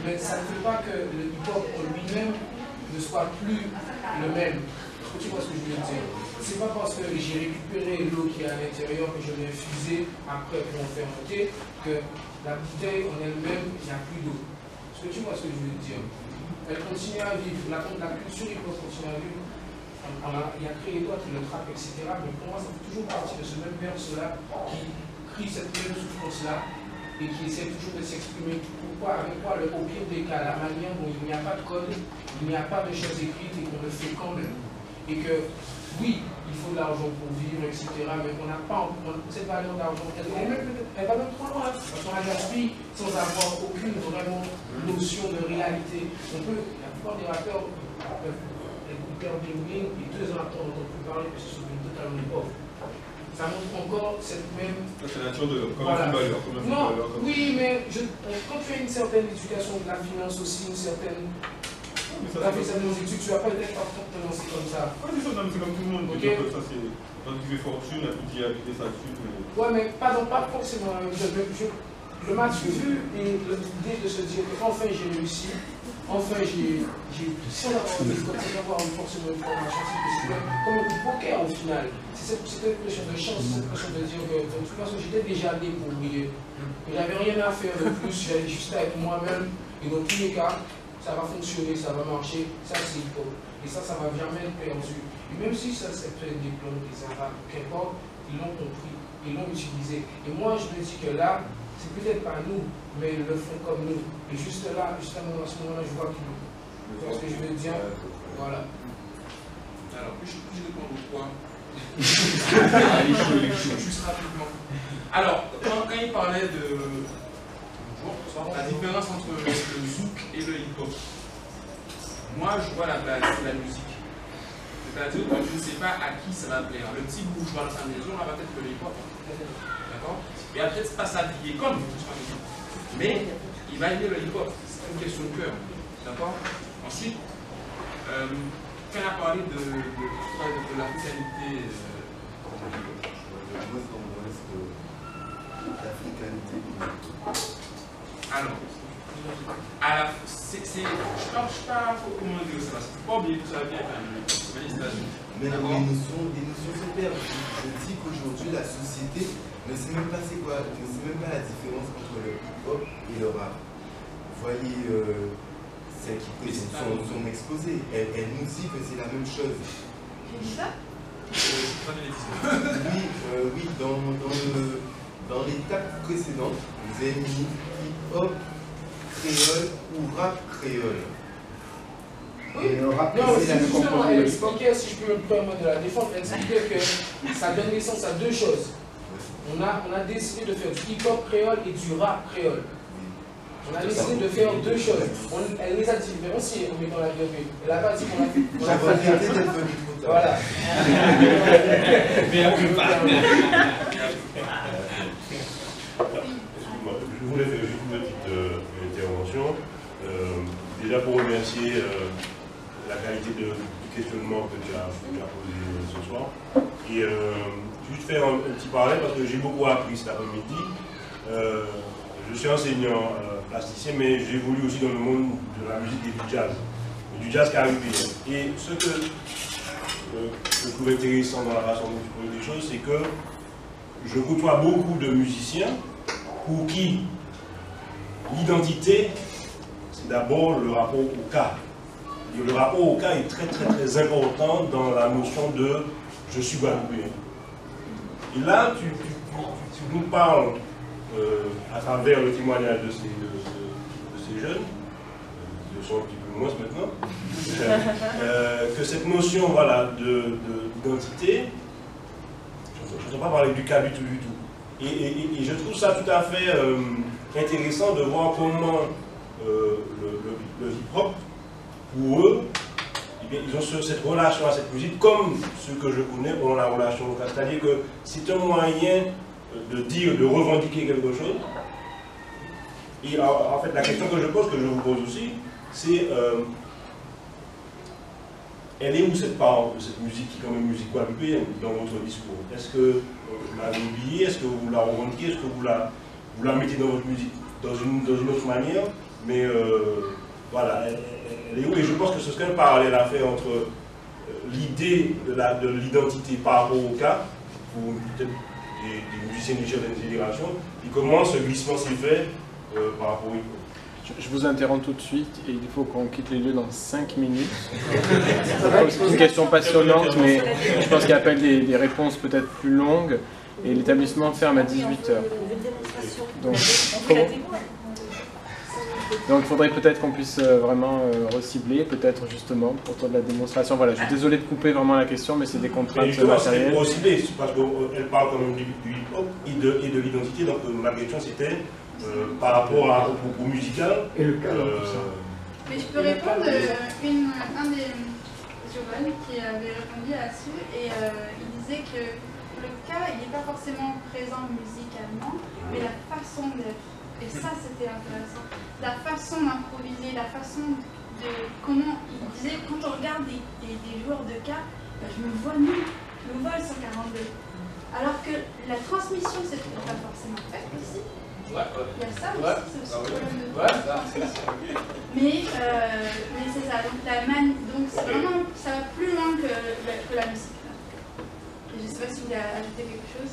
Mais ça ne fait pas que le hip-hop en lui-même ne soit plus le même. Est-ce que tu vois ce que je veux dire? C'est pas parce que j'ai récupéré l'eau qui est à l'intérieur que je l'ai infusée après pour en faire monter que la bouteille en elle-même, il n'y a plus d'eau. Est-ce que tu vois ce que je veux dire? Elle continue à vivre, la culture hip-hop continue à vivre. Il a créé d'autres, le trap, etc. Mais pour moi, ça fait toujours partie de ce même verse-là qui crie cette même souffrance-là et qui essaie toujours de s'exprimer. Pourquoi? Avec quoi? Au pire des cas, la manière dont il n'y a pas de code, il n'y a pas de choses écrites et qu'on le fait quand même. Et que, oui, il faut de l'argent pour vivre, etc. Mais qu'on n'a pas cette valeur d'argent. Elle va même trop loin. Parce qu'on la gaspille sans avoir aucune vraiment notion de réalité. La plupart des rappeurs hyper bling-bling et 2 ans après on n'entend plus parler parce qu'ils sont totalement pauvres. Ça montre encore cette même... C'est la nature de comme une valeur. Non, oui, mais quand tu as une certaine éducation de la finance aussi, une certaine... Tu as fait certaines études, tu ne vas pas être partout te lancer comme ça. Oui, c'est comme tout le monde. Okay. Ça, c'est quand tu fais fortune, tu as appliqué ça dessus. Ouais, mais pas forcément la même chose. Le match vu et l'idée de se dire enfin j'ai réussi, enfin sans avoir forcément une formation, c'est comme un poker au final. C'est cette question de chance, cette question de dire que de toute façon j'étais déjà débrouillé. Il n'y avait rien à faire de plus, j'allais juste être moi-même et dans tous les cas, ça va fonctionner, ça va marcher, ça c'est hip-hop. Et ça ne va jamais être perdu. Et même si ça c'est un diplôme, qu'importe, ils l'ont compris, ils l'ont utilisé. Et moi je me dis que là, c'est peut-être pas nous, mais ils le font comme nous. Et juste là, justement à ce moment-là, je vois qu'ils le font. Tu vois ce que je veux dire? Voilà. Alors, plus je réponds au point, Juste rapidement. Alors, quand il parlait de la différence entre le zouk et le hip-hop, moi je vois la base de la musique. C'est-à-dire que je ne sais pas à qui ça va plaire. Le petit bourgeois de sa maison, là, va peut-être que le hip-hop. D'accord? Il va peut-être pas s'habiller comme mais il va aimer le hip-hop. C'est une question de cœur. D'accord? Ensuite, quand on a parlé de l'africanité, alors, je ne sais pas comment dire ça, c'est pas oublier que ça vient quand même. Mais les notions se perdent. Je dis qu'aujourd'hui, la société ne sait même pas c'est quoi, ne sait même pas la différence entre le hip-hop et le rap. Vous voyez, celles qui sont exposées, elles nous disent que c'est la même chose. J'ai dit ça? Oui, dans l'étape précédente, vous avez mis hip-hop créole ou rap créole. Oui, non, c'est justement, elle expliquait, si je peux me permettre de la défendre, elle expliquait que ça donne naissance à deux choses. On a décidé de faire du hip-hop créole et du rap créole. On a décidé de faire deux choses. Elle les a différenciées en mettant la virgule. Elle n'a pas dit qu'on a fait. Voilà. Je voulais faire juste une petite intervention. Déjà pour remercier la qualité du questionnement que tu as posé ce soir. Et juste faire un petit parallèle parce que j'ai beaucoup appris cet après-midi. Je suis enseignant plasticien, mais j'évolue aussi dans le monde de la musique et du jazz caribéen. Et ce que je trouve intéressant dans la façon dont tu poses les choses, c'est que je côtoie beaucoup de musiciens pour qui l'identité, c'est d'abord le rapport au cas. Et le rapport au cas est très important dans la notion de « je suis guadeloupéen ». Et là, tu nous parles à travers le témoignage de ces jeunes, ils sont un petit peu moins maintenant, que cette notion d'identité, je ne vais pas parler du cas du tout. Et je trouve ça tout à fait intéressant de voir comment le hip-hop, pour eux, eh bien, ils ont cette relation à cette musique, comme ceux que je connais ont la relation locale. C'est-à-dire que c'est un moyen de dire, de revendiquer quelque chose. Et en fait, la question que je vous pose aussi, c'est elle est où cette part de cette musique qui est quand même musique guadeloupéenne dans votre discours? Est-ce que vous l'avez oubliée? Est-ce que vous la revendiquez? Est-ce que vous la mettez dans votre musique dans une autre manière? Mais voilà, elle est où? Et je pense que ce serait un parallèle à faire entre l'idée de l'identité par rapport au cas, pour peut-être des musiciens de certaines générations, et comment ce glissement s'est fait par rapport au hip-hop. Je vous interromps tout de suite et il faut qu'on quitte les lieux dans 5 minutes. C'est une question passionnante, mais je pense qu'il appelle des réponses peut-être plus longues. Et l'établissement ferme à 18h. Donc il faudrait peut-être qu'on puisse vraiment recibler, peut-être justement, pour toi de la démonstration. Voilà, je suis désolé de couper vraiment la question, mais c'est des contraintes matérielles. C'est recibler, parce qu'elle parle quand même du hip-hop et de l'identité, donc ma question c'était par rapport au propos musical. Et le cadre, tout ça. Mais je peux répondre, un des jeunes qui avait répondu là-dessus, et il disait que le cas, il n'est pas forcément présent musicalement, mais la façon d'être. Et ça, c'était intéressant. La façon d'improviser, la façon de... Comment il disait, quand on regarde des joueurs de cas, je me vois nul, je me vois le 142. Alors que la transmission, c'est pas forcément faite aussi. Il y a ça aussi, c'est aussi le problème de transmission. Mais c'est ça, donc c'est vraiment, ça va plus loin que la musique. Et je ne sais pas si vous voulez ajouter quelque chose.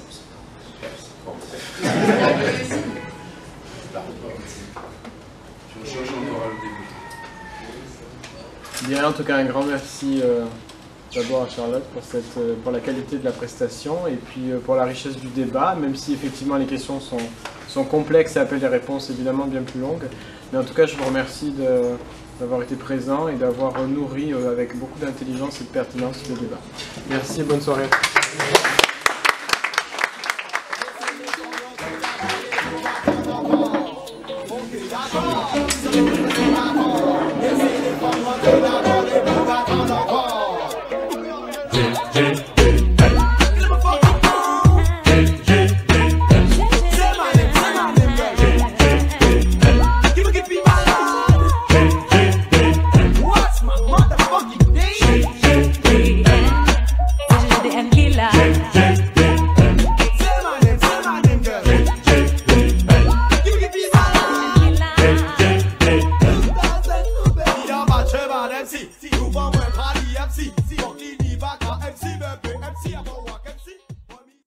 Bien, en tout cas, un grand merci d'abord à Charlotte pour la qualité de la prestation et puis pour la richesse du débat, même si effectivement les questions sont complexes et appellent des réponses évidemment bien plus longues. Mais en tout cas, je vous remercie d'avoir été présent et d'avoir nourri avec beaucoup d'intelligence et de pertinence le débat. Merci et bonne soirée. See, you want more party.